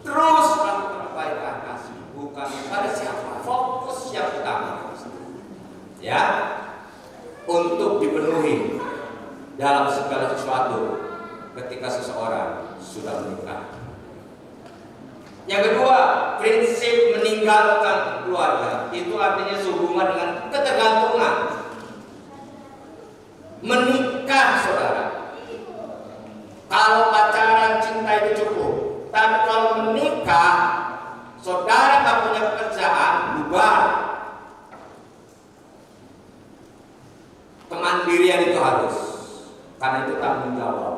Terus lakukan kebaikan kasih, bukan pada siapa. Fokus yang utama, ya, untuk dipenuhi dalam segala sesuatu ketika seseorang sudah menikah. Yang kedua, prinsip meninggalkan keluarga itu artinya sehubungan dengan ketergantungan. Menikah, saudara, kalau pacaran cinta itu cukup, tapi kalau menikah, saudara tak punya pekerjaan, bubar. Kemandirian itu harus, karena itu tanggung jawab.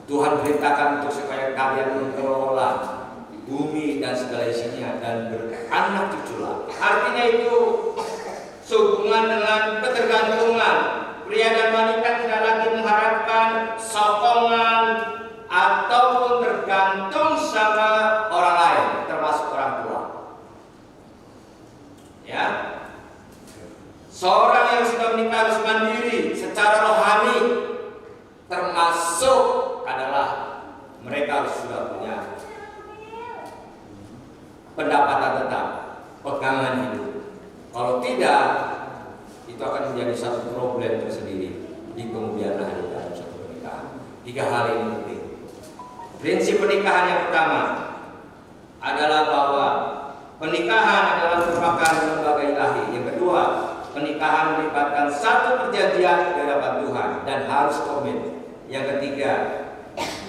Tuhan perintahkan untuk supaya kalian mengelola bumi dan segala isinya dan beranak cuculah. Artinya itu sehubungan dengan ketergantungan. Pria dan wanita tidak lagi mengharapkan sokongan ataupun tergantung sama orang lain, termasuk orang tua. Ya, seorang yang sudah menikah harus mandiri secara rohani, termasuk adalah mereka harus sudah punya pendapatan tetap, pegangan hidup. Kalau tidak, itu akan menjadi satu problem tersendiri di kemudian hari dalam satu pernikahan. 3 hal ini penting. Prinsip pernikahan yang pertama adalah bahwa pernikahan adalah merupakan lembaga ilahi. Yang kedua, pernikahan melibatkan satu perjanjian di hadapan Tuhan dan harus komit. Yang ketiga,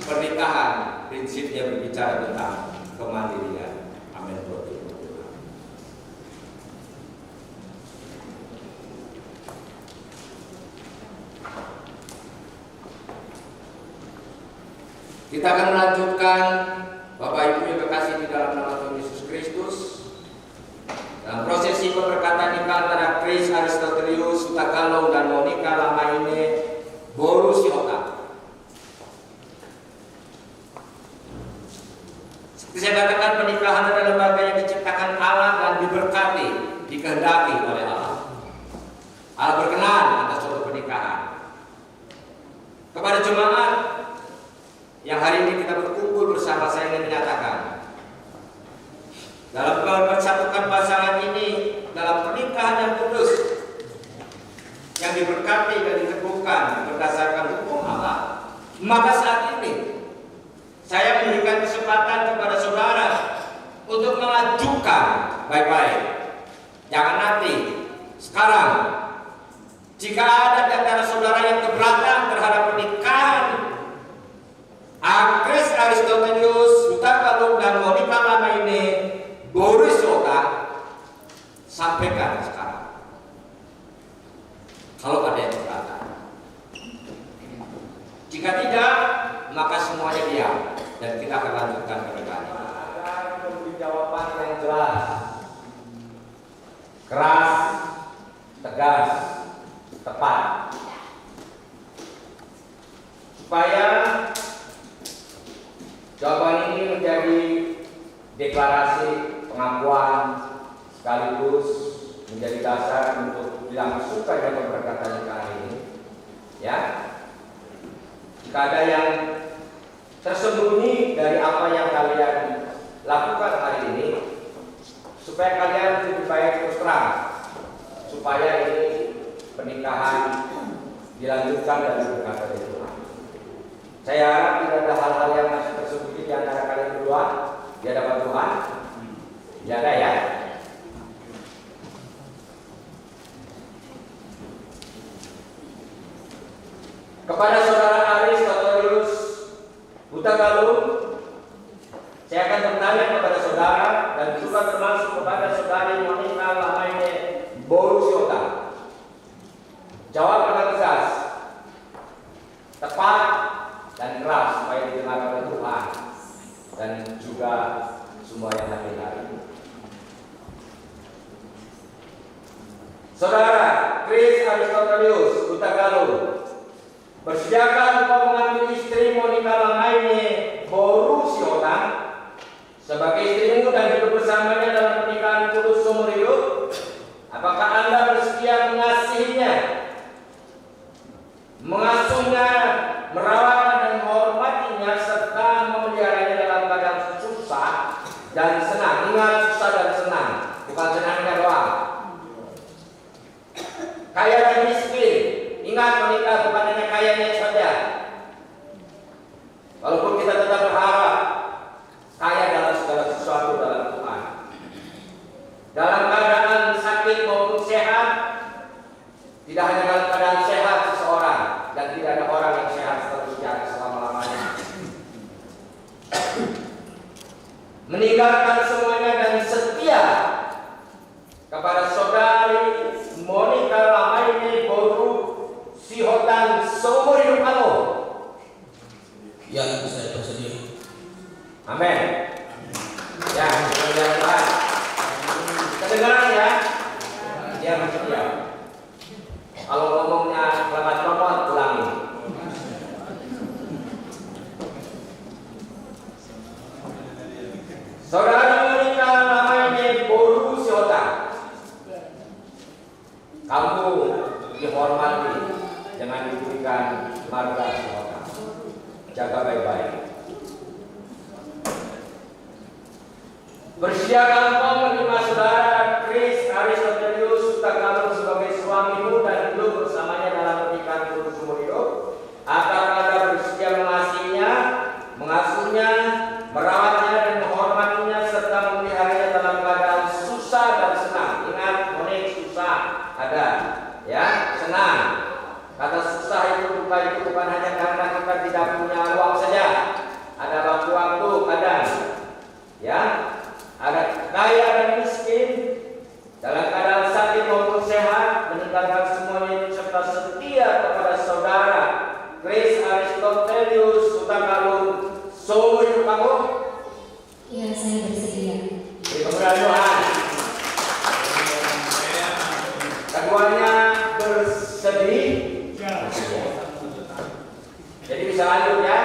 pernikahan prinsipnya berbicara tentang kemandirian. Amin. Kita akan melanjutkan, Bapak Ibu yang terkasih di dalam nama Tuhan Yesus Kristus, dalam prosesi pemberkatan nikah antara Chris Aristotelius Sutagalo dan Monica Lamaine Borusiota. Seperti saya katakan, pernikahan adalah lembaga yang diciptakan Allah dan diberkati, dikehendaki oleh Allah. Allah berkenan atas suatu pernikahan. Kepada jemaat yang hari ini kita berkumpul bersama, saya ingin menyatakan, dalam mempersatukan pasangan ini dalam pernikahan yang kudus, yang diberkati dan diteguhkan berdasarkan hukum Allah, maka saat ini saya memberikan kesempatan kepada saudara untuk mengajukan baik-baik. Jangan nanti, sekarang. Jika ada di antara saudara yang keberatan terhadap pernikahan Chris Aristotelius Sutagalo dan Monica Lamaine Borusiota, sampaikan sekarang. Kalau ada yang keberatan. Jika tidak, maka semuanya diam dan kita akan lanjutkan pernikahan. Ada memberi jawaban yang jelas, keras, tegas, tepat, supaya jawaban ini menjadi deklarasi pengakuan sekaligus menjadi dasar untuk bilang suka dengan pemberkatan nikah ini. Ya, jika ada yang tersembunyi dari apa yang kalian lakukan hari ini, supaya kalian lebih baik terus terang, supaya ini pernikahan dilanjutkan dan diberkati oleh Tuhan. Saya harap tidak ada hal-hal yang masih tersembunyi di antara kalian berdua di hadapan Tuhan. Jaga ya. Kepada saudara Aristotelius Sutagalo, saya akan bertanya kepada saudara dan juga termasuk kepada saudari Monica Lamaine Borusiota. Jawab dengan tegas, tepat, dan keras supaya didengar oleh Tuhan dan juga semua yang hadir hari ini. Saudara Chris Aristotelius Hutagalung, bersediakah engkau mengambil istri Monica Lamaine Borusiotang sebagai istrimu dan hidup bersamanya dalam pernikahan kudus seumur hidup? Apakah Anda bersedia mengasihinya, mengasuhnya, merawatnya dan menghormatinya serta memeliharanya dalam keadaan susah dan senang? Ingat, susah dan senang, bukan senangnya doang. Kaya dan miskin, ingat menikah bukan hanya kayanya saja. Walaupun kita tetap berharap kaya dalam segala sesuatu dalam Tuhan. Dalam keadaan sakit maupun sehat, tidak hanya dalam keadaan sehat seseorang, dan tidak ada orang yang sehat seterusnya selama-lamanya. Meninggalkan semuanya dan setia kepada saudari Monica Lamaine Borusiotang seumur hidup kamu. Ya, saya bersedia. Amin. Ya, mudah-mudahan Tuhan. Kedengaran ya? Dia bersedia. Kalau ngomongnya lemot-lemot, ulangi. Saudara Monica Lamaine Borusiotang, kamu dihormati dengan diberikan marga Siotang. Jaga baik-baik. Bersiaplah engkau menerima saudara Chris Aristotelius Hutagalung sebagai suamimu dan hidup bersamanya dalam pernikahan kudus seumur hidup? Apakah Anda bersedia mengasihinya, mengasuhnya, merawatnya dan menghormatinya serta memeliharanya dalam keadaan susah dan senang? Ingat, Monik, susah ada, ya, senang. Kata susah itu bukan hanya karena kita tidak punya uang saja. Ada waktu-waktu kadang, ya. Ada kaya dan miskin, dalam keadaan sakit maupun sehat, meninggalkan semuanya serta setia kepada saudara Chris Aristotelius Hutagalung seumur hidup kamu. Ya, saya bersedia. Beri kemuliaan Tuhan. Keduanya bersedih. Jadi bisa lanjut ya.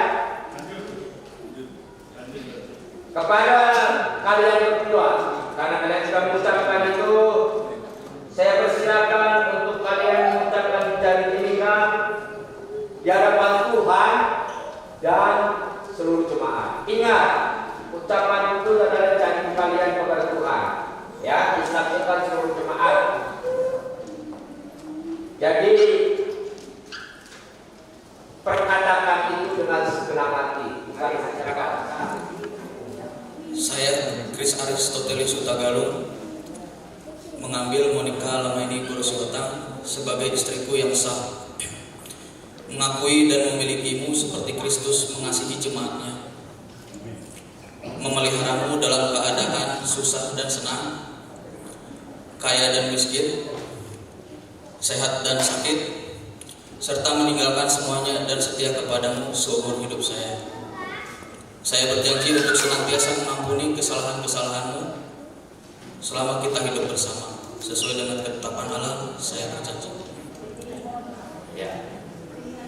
Kepada kalian berdua, karena kalian sudah mengucapkan itu, saya persilakan untuk kalian mengucapkan janji nikah di hadapan Tuhan dan seluruh jemaat. Ingat, ucapan itu adalah janji kalian kepada Tuhan, ya, disaksikan seluruh jemaat. Jadi perkatakan itu dengan segenap hati, bukan hanya kata. Saya, Chris Aristotelius Hutagalung, mengambil Monica Lamaine Borusiotang sebagai istriku yang sah, mengakui dan memilikimu seperti Kristus mengasihi jemaatnya, memeliharamu dalam keadaan susah dan senang, kaya dan miskin, sehat dan sakit, serta meninggalkan semuanya dan setia kepadamu seumur hidup saya. Saya berjanji untuk senantiasa mengampuni kesalahan-kesalahanmu selama kita hidup bersama. Sesuai dengan ketetapan Allah, saya berjanji. Ya,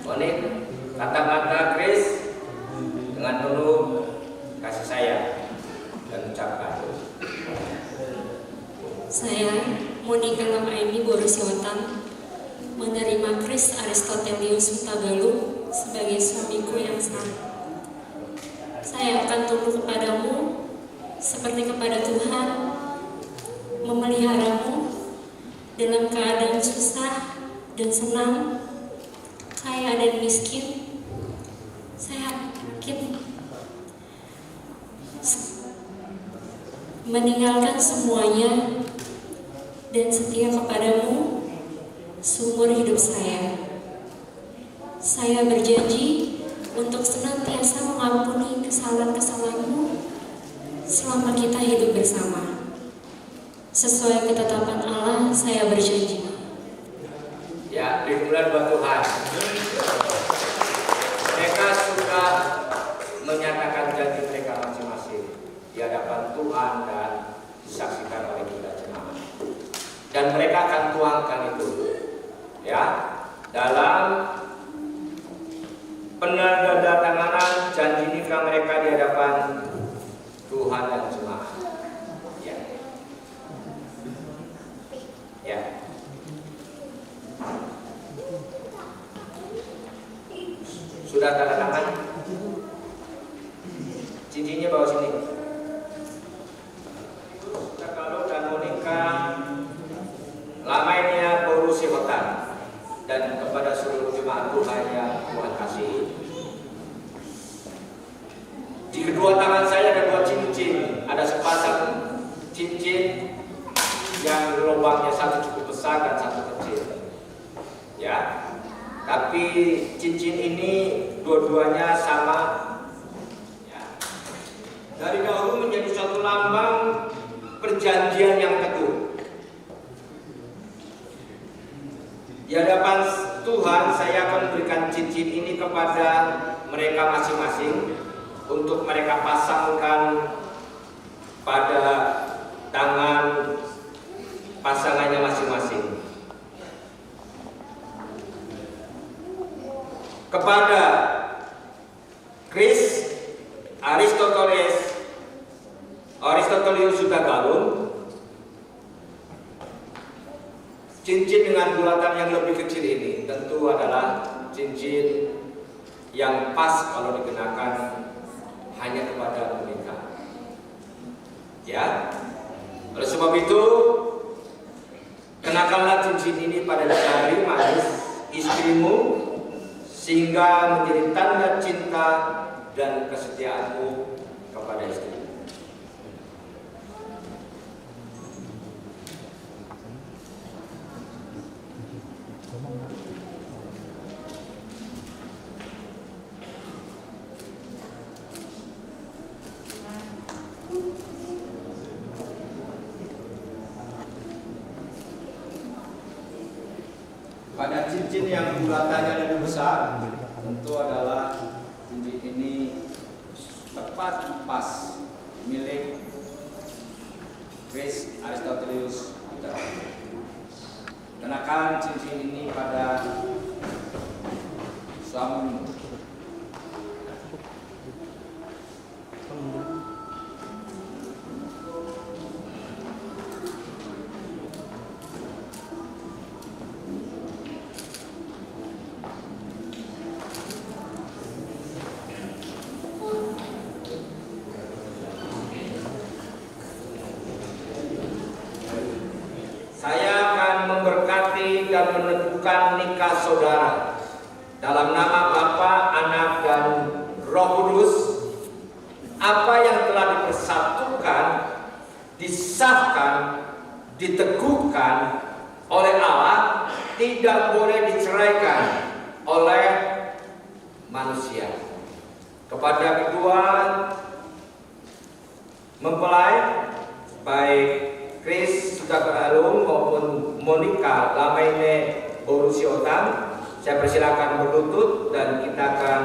Monik, kata-kata Chris dengan penuh kasih sayang dan ucapkan. Saya, Monica Lamaine Borusiotang, menerima Chris Aristotelius Hutagalung sebagai suamiku yang sah. Saya akan tunduk kepadamu seperti kepada Tuhan, memeliharamu dalam keadaan susah dan senang, kaya dan miskin, sehat, sakit, meninggalkan semuanya dan setia kepadamu seumur hidup saya. Saya berjanji untuk senantiasa mengampuni kesalahan-kesalahanmu selama kita hidup bersama. Sesuai ketetapan Allah, saya berjanji. Ya, dimulai buat Tuhan. Mereka sudah menyatakan janji mereka masing-masing. Tuhan dan disaksikan oleh kita jemaat. Dan mereka akan tuangkan itu ya dalam penandatanganan janji nikah mereka di hadapan Tuhan dan jemaat. Ya. Ya. Sudah tanda tangan? Cincinnya bawa sini. Kalau dan Monica lamanya Borusi Hotan dan kepada seluruh jemaat Tuhan yang Tuhan kasih. Di kedua tangan saya ada 2 cincin, ada sepasang cincin yang lubangnya satu cukup besar dan satu kecil. Ya, tapi cincin ini dua-duanya sama. Ya. Dari dahulu menjadi suatu lambang perjanjian yang teguh. Di hadapan Tuhan saya akan memberikan cincin ini kepada mereka masing-masing untuk mereka pasangkan pada tangan pasangannya masing-masing. Kepada Chris Aristotelius Sutagalung, cincin dengan bulatan yang lebih kecil ini tentu adalah cincin yang pas kalau dikenakan hanya kepada menikah. Ya, oleh sebab itu kenakanlah cincin ini pada jari manis istrimu sehingga menjadi tanda cinta dan kesetiaanmu kepada istrimu. Pada cincin yang bulatannya lebih besar, tentu adalah cincin ini tepat pas milik Chris Aristotelius. Kenakan cincin ini pada suamimu. Dan menentukan nikah saudara dalam nama Bapa, Anak, dan Roh Kudus. Apa yang telah dipersatukan, disahkan, diteguhkan oleh Allah tidak boleh diceraikan oleh manusia. Kepada kedua mempelai, baik Chris Sutagalung maupun Monica Lamaine Borusi Hotan, saya persilakan berlutut dan kita akan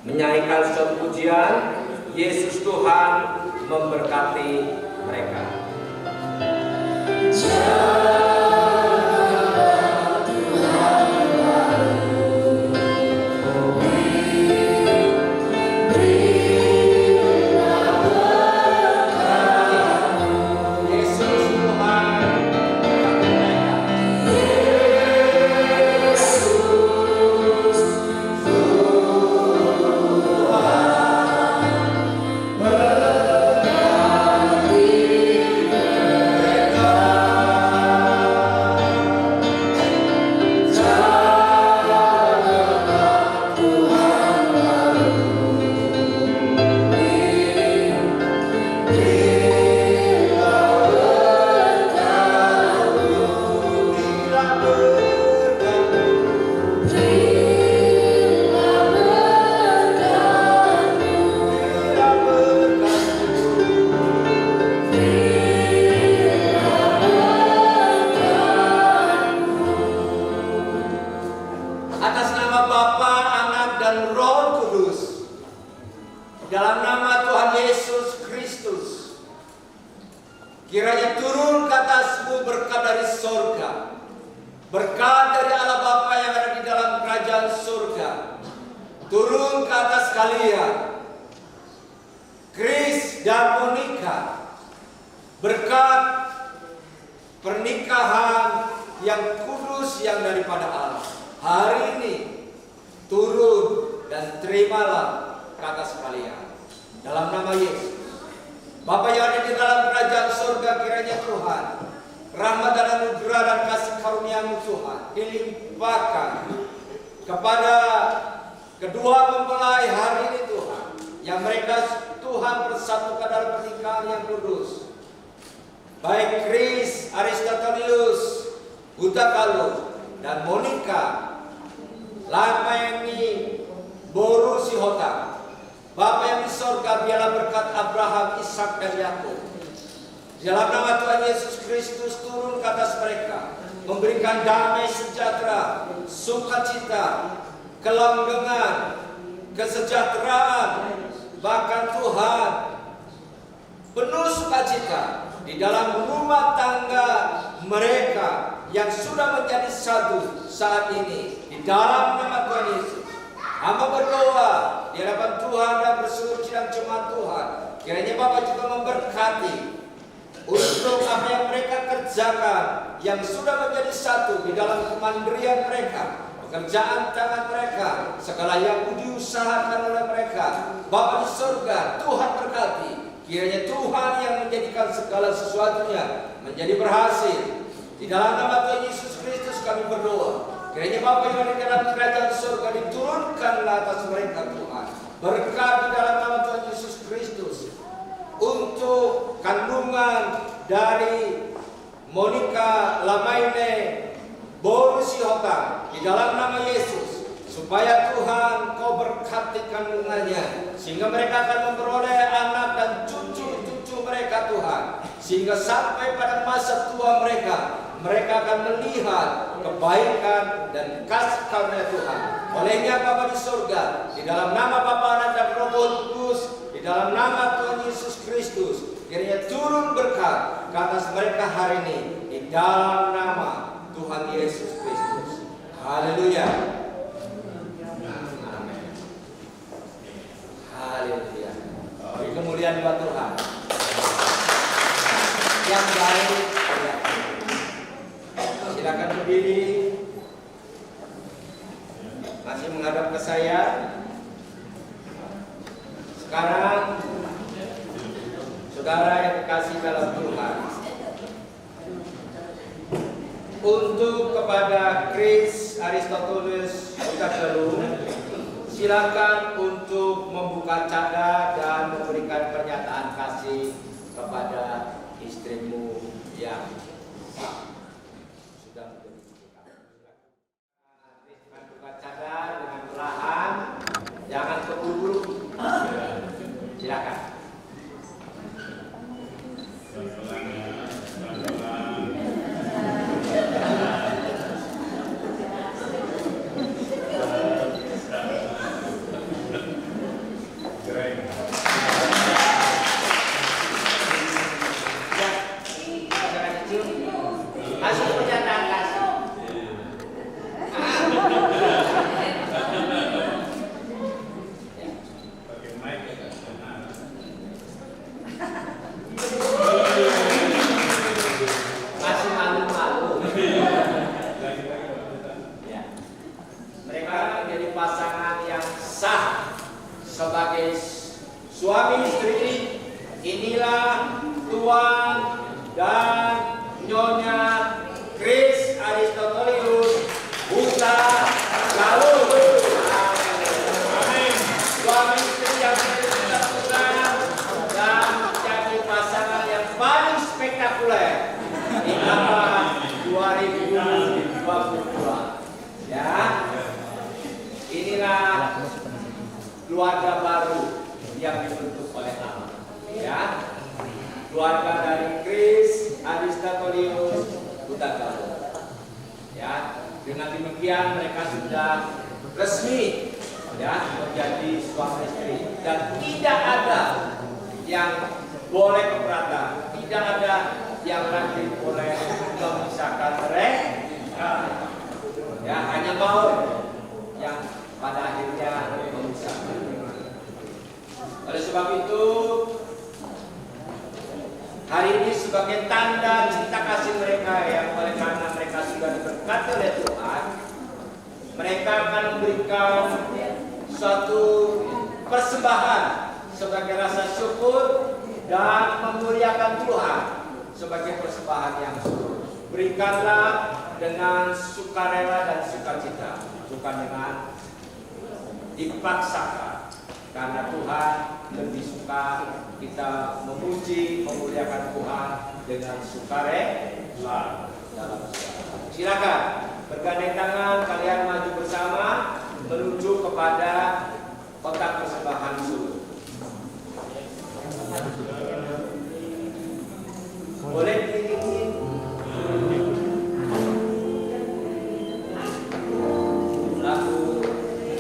menyanyikan suatu pujian. Yesus Tuhan memberkati mereka. Kiranya turun ke atasmu berkat dari surga, berkat dari Allah Bapa yang ada di dalam kerajaan surga, turun ke atas kalian, Chris dan Monica, berkat pernikahan yang kudus yang daripada Allah. Hari ini turun dan terimalah ke atas kalian dalam nama Yesus. Bapa yang ada di dalam kerajaan surga, kiranya Tuhan, rahmat dan anugerah dan kasih karunia-Mu Tuhan dilimpahkan kepada kedua mempelai hari ini Tuhan, yang mereka Tuhan bersatukan dalam pernikahan yang kudus. Baik Chris Aristotelius Hutakalu dan Monica Lamaini Boru Sihota. Bapa yang di sorga, biarlah berkat Abraham, Ishak dan Yakub dalam nama Tuhan Yesus Kristus turun ke atas mereka, memberikan damai sejahtera, sukacita, kelanggengan, kesejahteraan, bahkan Tuhan penuh sukacita di dalam rumah tangga mereka yang sudah menjadi satu saat ini di dalam nama Tuhan Yesus. Hamba berdoa di hadapan Tuhan dan berseru sidang jemaat Tuhan, kiranya Bapak juga memberkati untuk apa yang mereka kerjakan, yang sudah menjadi satu di dalam kemandirian mereka, pekerjaan tangan mereka, segala yang diusahakan oleh mereka. Bapa di surga, Tuhan berkati. Kiranya Tuhan yang menjadikan segala sesuatunya menjadi berhasil. Di dalam nama Tuhan Yesus Kristus kami berdoa. Kiranya Bapa yang ada di dalam kerajaan surga diturunkanlah atas mereka Tuhan. Berkat di dalam nama Tuhan Yesus Kristus. Untuk kandungan dari Monica Lamaine Borusihota di dalam nama Yesus, supaya Tuhan Kau berkati kandungannya, sehingga mereka akan memperoleh anak dan cucu-cucu mereka Tuhan, sehingga sampai pada masa tua mereka akan melihat kebaikan dan kasih karunia Tuhan. Olehnya Bapa di surga, di dalam nama Bapa, Anak dan Roh Kudus, di dalam nama Tuhan Yesus Kristus, kiranya turun berkat ke atas mereka hari ini di dalam nama Tuhan Yesus Kristus. Haleluya. Amin. Haleluya. Beri kemuliaan buat Tuhan. Yang baik, ya. Silakan berdiri. Masih menghadap ke saya. Sekarang saudara yang dikasih dalam Tuhan, untuk kepada Chris Aristotelius Hutakalu, silakan untuk membuka cadar dan memberikan pernyataan kasih kepada istrimu yang sudah menjadi istri kamu. Buka cadar dengan perlahan, jangan keburu. Silakan. Keluarga baru yang dibentuk oleh Allah, ya. Keluarga dari Chris Aristotelius Hutakalu, ya. Dengan demikian mereka sudah resmi, ya, menjadi suami istri, dan tidak ada yang boleh keberatan, tidak ada yang nanti boleh memisahkan mereka. Ya, hanya maut yang pada akhirnya memisahkan. Oleh sebab itu, hari ini sebagai tanda cinta kasih mereka yang oleh karena mereka sudah diberkati oleh Tuhan, mereka akan memberikan suatu persembahan sebagai rasa syukur dan memuliakan Tuhan sebagai persembahan yang syukur. Berikanlah dengan sukarela dan sukacita, bukan dengan dipaksakan, karena Tuhan lebih suka kita memuji, memuliakan Tuhan dengan sukarela dalam segala. Silakan bergandeng tangan, kalian maju bersama menuju kepada kotak persembahan syukur. Boleh diiringi lagu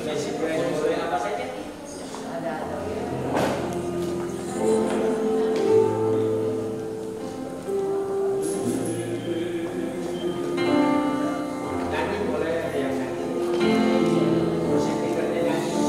Messi Grand, boleh apa saja? Nyanyi boleh, ada yang nyanyi. Musik tikernya nyanyi.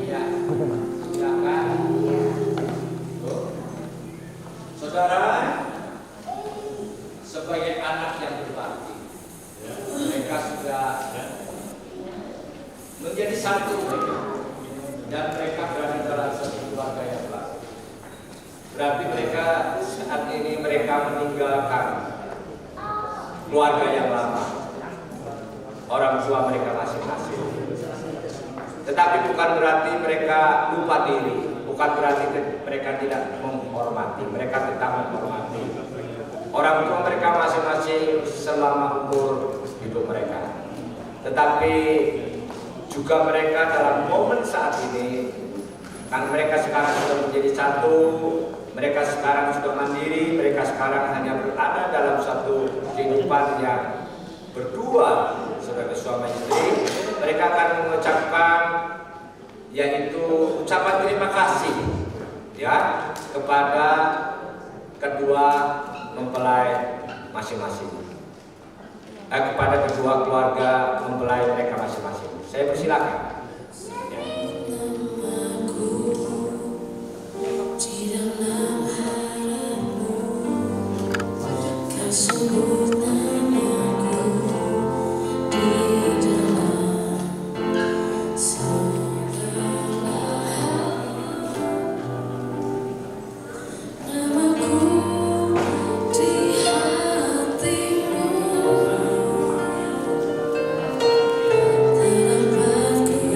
Ya, silakan. Saudara, sebagai anak yang berbakti, mereka sudah menjadi satu dan mereka berada dalam satu keluarga yang baru. Berarti mereka saat ini mereka meninggalkan keluarga yang lama, orang tua mereka masing-masing. Tetapi bukan berarti mereka lupa diri, bukan berarti mereka tidak menghormati, mereka tetap menghormati orang tua mereka masing-masing selama umur hidup mereka. Tetapi juga mereka dalam momen saat ini, kan mereka sekarang sudah menjadi satu, mereka sekarang sudah mandiri, mereka sekarang hanya berada dalam satu kehidupan yang berdua sebagai suami istri. Mereka akan mengucapkan yaitu ucapan terima kasih ya kepada kedua mempelai masing-masing, kepada kedua keluarga mempelai mereka masing-masing. Saya persilakan. Terdapat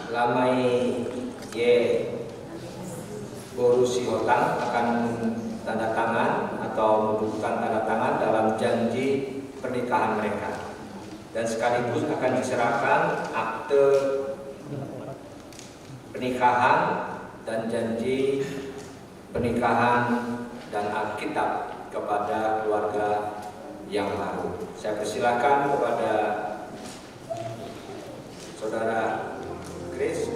Lamai Ye Boru Sihotan akan tanda tangan atau membubuhkan tanda tangan dalam janji pernikahan mereka, dan sekaligus akan diserahkan akte pernikahan dan janji pernikahan dan Alkitab kepada keluarga yang baru. Saya persilakan kepada Saudara Chris.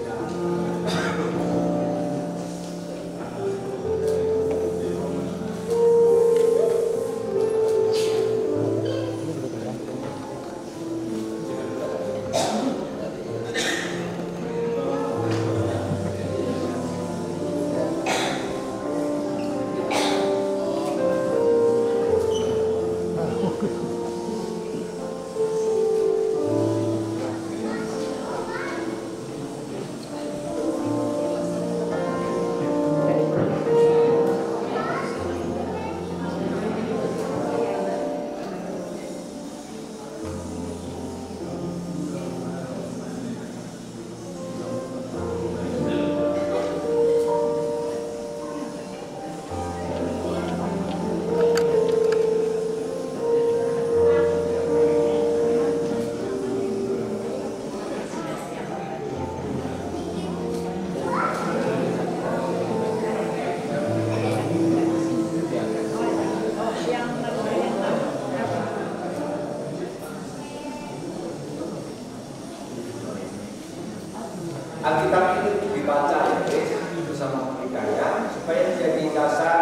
Alkitab ini dibaca ya bersama kita supaya menjadi dasar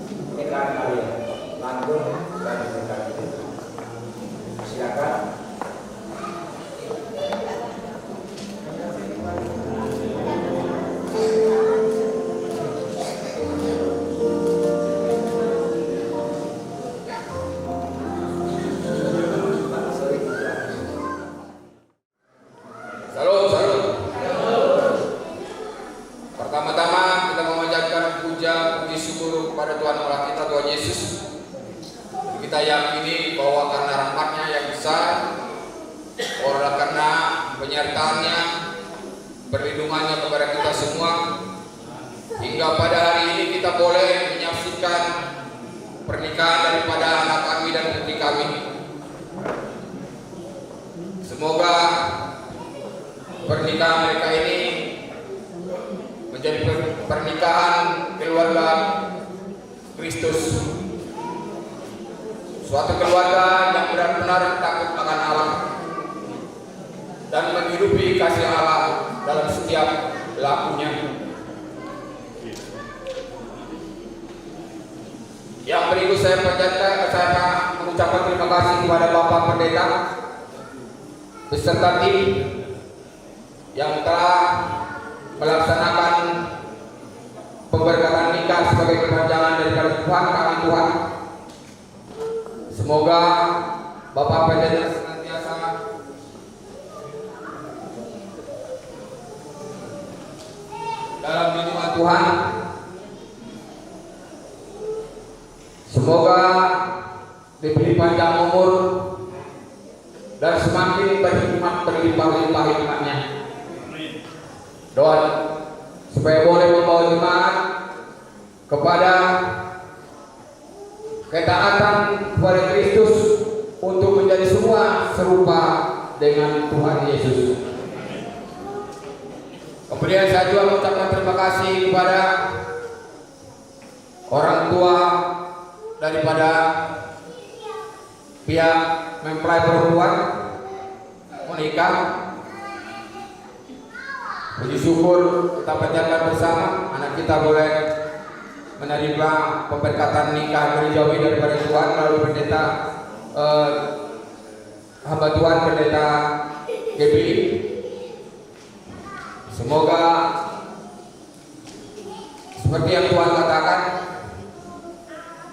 pernikahan kalian, langgeng dan pernikahan itu. Silakan. Pertama-tama kita memanjatkan puji syukur kepada Tuhan Allah kita, Tuhan Yesus. Kita yakini bahwa karena rahmat-Nya yang besar, oleh karena penyertaan-Nya, perlindungannya kepada kita semua, hingga pada hari ini kita boleh menyaksikan pernikahan daripada anak kami dan putri kami. Semoga pernikahan mereka ini menjadi pernikahan keluarga Kristus, suatu keluarga yang benar-benar takut akan Allah dan menghidupi kasih Allah dalam setiap lakunya. Yang berikut saya mengucapkan terima kasih kepada Bapak Pendeta beserta tim yang telah melaksanakan pemberkatan nikah sebagai kepanjangan daripada Tuhan karena Tuhan. Semoga Bapak Pendeta senantiasa dalam lindungan Tuhan. Semoga diberi panjang umur dan semakin berhikmat berlimpah-limpah hikmatnya. Doa supaya boleh membawa jemaat kepada ketaatan kepada Kristus untuk menjadi semua serupa dengan Tuhan Yesus. Kemudian saya juga mengucapkan terima kasih kepada orang tua daripada pihak mempelai perempuan menikah. Puji syukur kita panjatkan bersama, anak kita boleh menerima pemberkatan nikah gerejawi daripada Tuhan melalui pendeta hamba Tuhan pendeta GBI. Semoga seperti yang Tuhan katakan,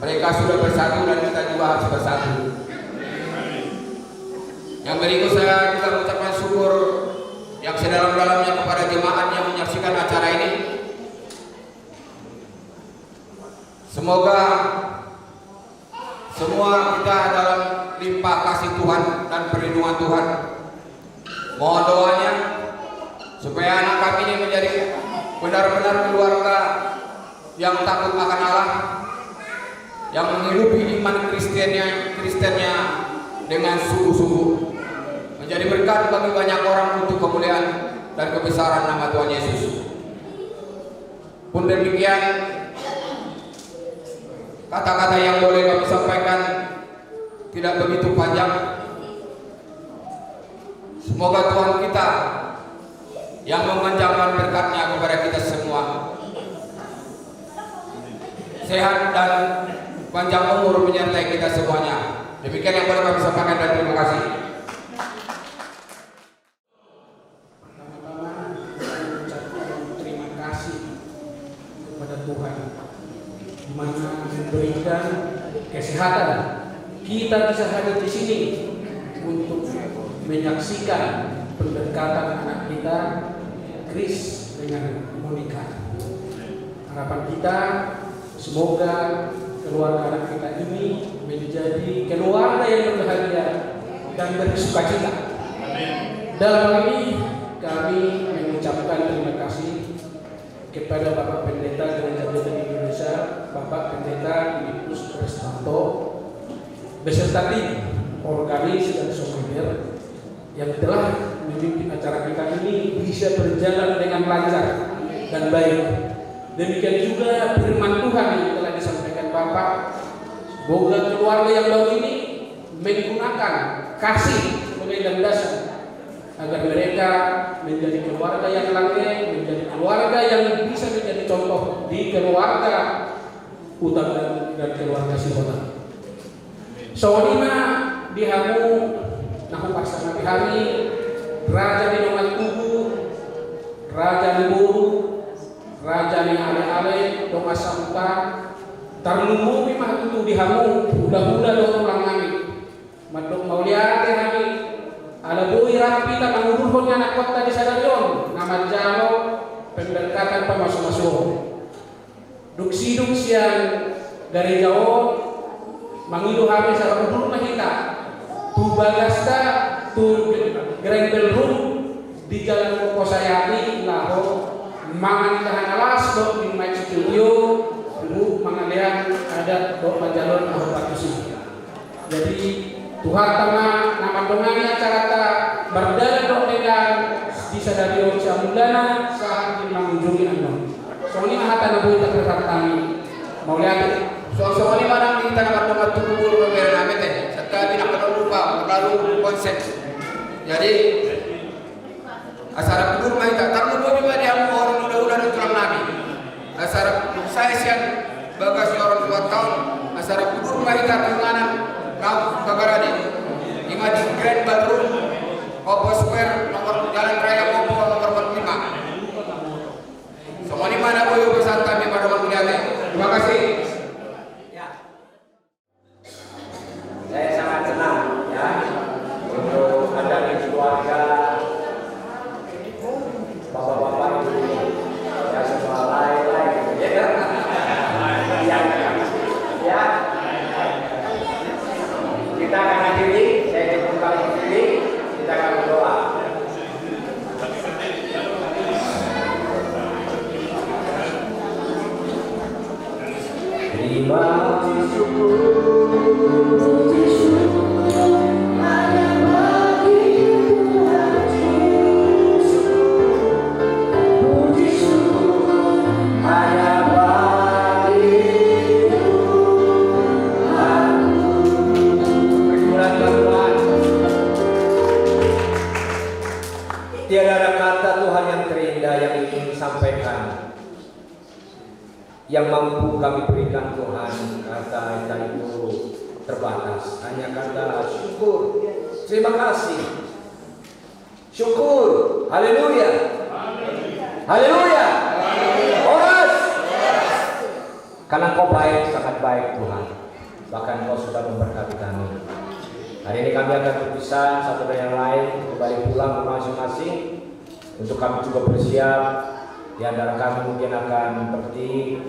mereka sudah bersatu dan kita juga harus bersatu. Yang berikut saya juga mengucapkan syukur yang sedalam-dalamnya kepada jemaat yang menyaksikan acara ini. Semoga semua kita dalam limpah kasih Tuhan dan perlindungan Tuhan. Mohon doanya supaya anak kami ini menjadi benar-benar keluarga yang takut akan Allah, yang menghidupi iman Kristennya dengan sungguh-sungguh, menjadi berkat bagi banyak orang untuk kemuliaan dan kebesaran nama Tuhan Yesus. Pun demikian, kata-kata yang boleh kami sampaikan tidak begitu panjang. Semoga Tuhan kita yang memanjangkan berkat-Nya kepada kita semua, sehat dan panjang umur menyertai kita semuanya. Demikian yang boleh kami sampaikan dan terima kasih. Pertama-tama saya mengucapkan terima kasih kepada Tuhan di mana memberikan kesehatan kita bisa hadir di sini untuk menyaksikan pendekatan anak kita Chris dengan Monica. Harapan kita semoga keluarga anak kita ini menjadi keluarga yang berbahagia dan bersukacita. Dalam hal ini kami mengucapkan terima kasih kepada Bapak Pendeta Gereja Kristen Indonesia, Bapak Pendeta Filipus Prestanto, beserta tim organis dan software yang telah memimpin acara kita ini bisa berjalan dengan lancar dan baik. Demikian juga firman Tuhan yang telah disampaikan Bapak. Semoga keluarga yang baru ini menggunakan kasih sebagai landasan agar mereka menjadi keluarga yang langgeng, menjadi keluarga yang bisa menjadi contoh di keluarga utama dan keluarga Sihota. Soalnya dihamu nahu paksana bihari raja di nomor tubuh, raja di buru, raja di ale-ale doma sampa tarnumumi mah tutu dihamu hula-hula do ulang nami madok mauliate nami ala bui rapi ta manguruhon anak kota di Sadarion nama jalo pendekatan pamasuk-masuk duksi-duksi yang dari jauh mangilu habis sa udur mahita tu bagasta tu grendel room di jalan Koposayati laho mangan tahan alas do di mic studio bu mangalian ada do majalon laho patusi. Jadi Tuhan tama nama dongani acara ta berdala do dengan di Sadario Samudana saat mengunjungi anda. Soalnya hata nabu tak tertami mau lihat soalnya mana kita nak berdoa tu kubur berbeda nama teh. Serta tidak perlu lupa terlalu konsep. Jadi asara kubur mai tak tahu dua bima dia orang muda-muda dan tulang nabi. Asara saya sian bagas orang 2 tahun. Asara kubur mai tak tunganan kau kagaradi. Ima di Grand Ballroom Kopo Square nomor Jalan Raya Kopo nomor 45. Semua di mana boyo pesan kami pada Mulyate. Terima kasih. Saya sangat senang ya untuk Anda di keluarga bapak-bapak ibu ya semua lain-lain ya kita akan akhiri, saya cukup kali akhiri, kita akan berdoa. Terima kasih syukur hanya bagi Tuhan Yesus. Puji syukur hanya bagi Tuhan. Berbulan-bulan tiada ada kata Tuhan yang terindah yang ingin disampaikan, yang mampu kami berikan Tuhan. Kata itu terbatas, hanya kata syukur, terima kasih, syukur, haleluya, haleluya, oras, karena Kau baik, sangat baik Tuhan, bahkan Kau sudah memberkati kami. Hari ini kami akan berpisah satu dengan yang lain, kembali pulang ke masing-masing, untuk kami juga bersiap. Di antara kami mungkin akan pergi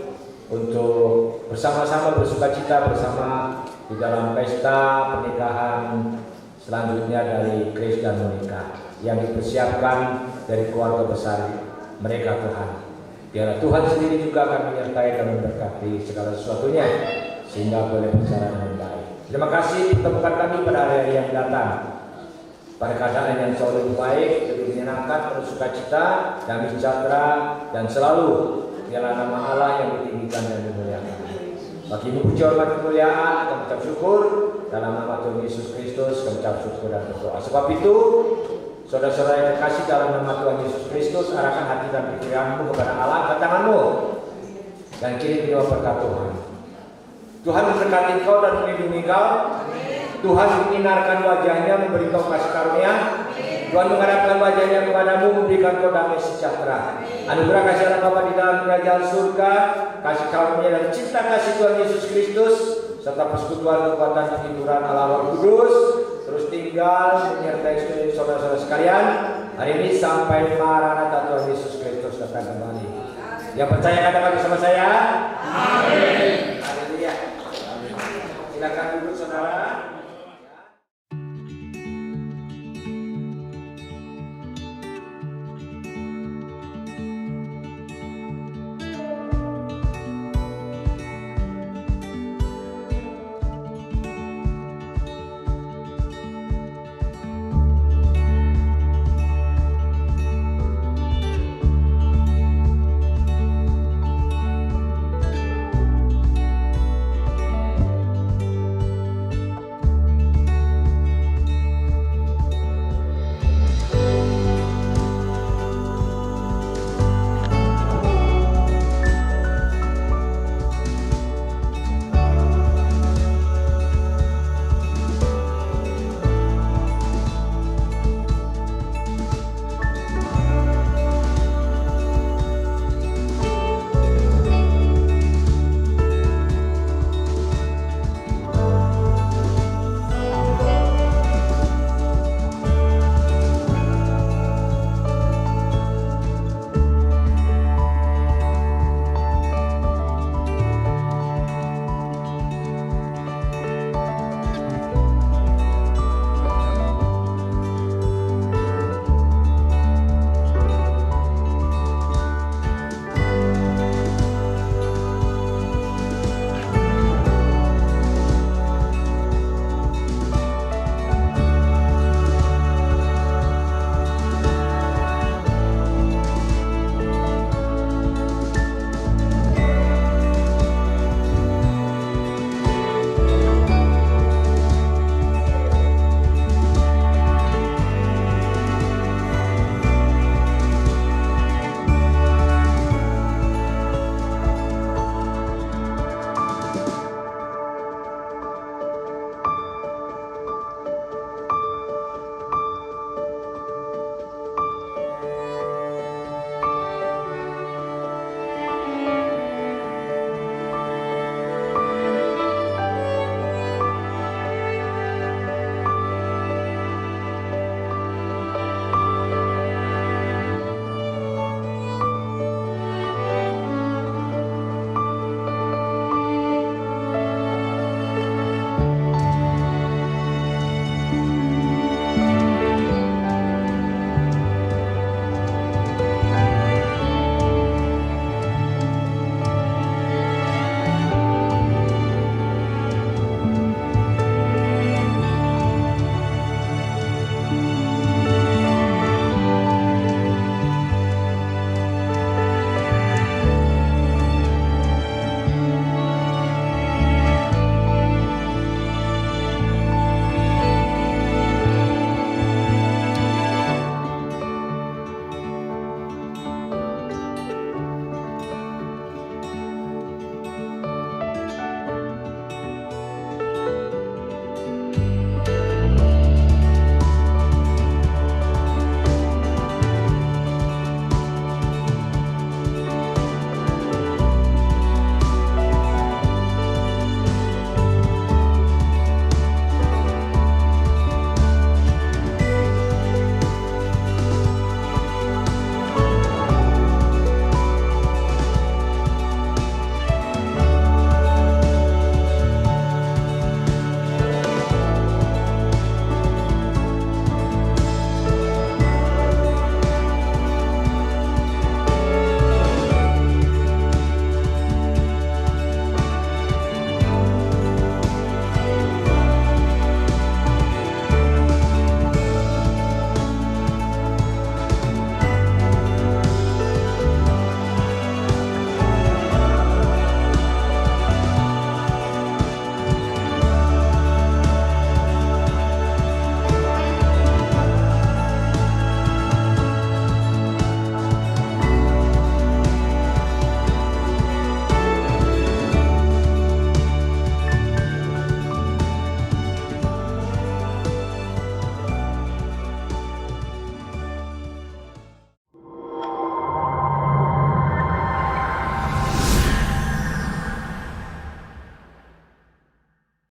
untuk bersama-sama bersukacita bersama di dalam pesta pernikahan selanjutnya dari Chris dan Monica. yang dipersiapkan dari keluarga besar mereka Tuhan. Biarlah Tuhan sendiri juga akan menyertai dan memberkati segala sesuatunya sehingga boleh berjalan dengan baik. Terima kasih pertemukan kami pada hari-hari yang datang pada keadaan yang jauh lebih baik, lebih menyenangkan, penuh sukacita, damai sejahtera, dan selalu biarlah nama Allah yang ditinggikan dan dimuliakan. Bagi-Mu puji hormat kemuliaan, kami ucap syukur dalam nama Tuhan Yesus Kristus, kami ucap syukur dan berdoa. Sebab itu, saudara-saudara yang terkasih dalam nama Tuhan Yesus Kristus, arahkan hati dan pikiranmu kepada Allah, angkat tanganmu, dan kirim doa berkat Tuhan. Tuhan memberkati engkau dan melindungi engkau. Tuhan menyinarkan wajahnya, memberi engkau kasih karunia. Tuhan menghadapkan wajahnya kepadamu, memberikan engkau damai sejahtera. Anugerah kasih Allah Bapa di dalam kerajaan surga, kasih karunia dan cinta kasih Tuhan Yesus Kristus, serta persekutuan kekuatan penghiburan Allah Roh Kudus terus tinggal menyertai saudara-saudara sekalian hari ini sampai Maranatha Tuhan Yesus Kristus datang kembali. Yang percaya katakan bersama saya. Amin. Haleluya. Silakan duduk saudara.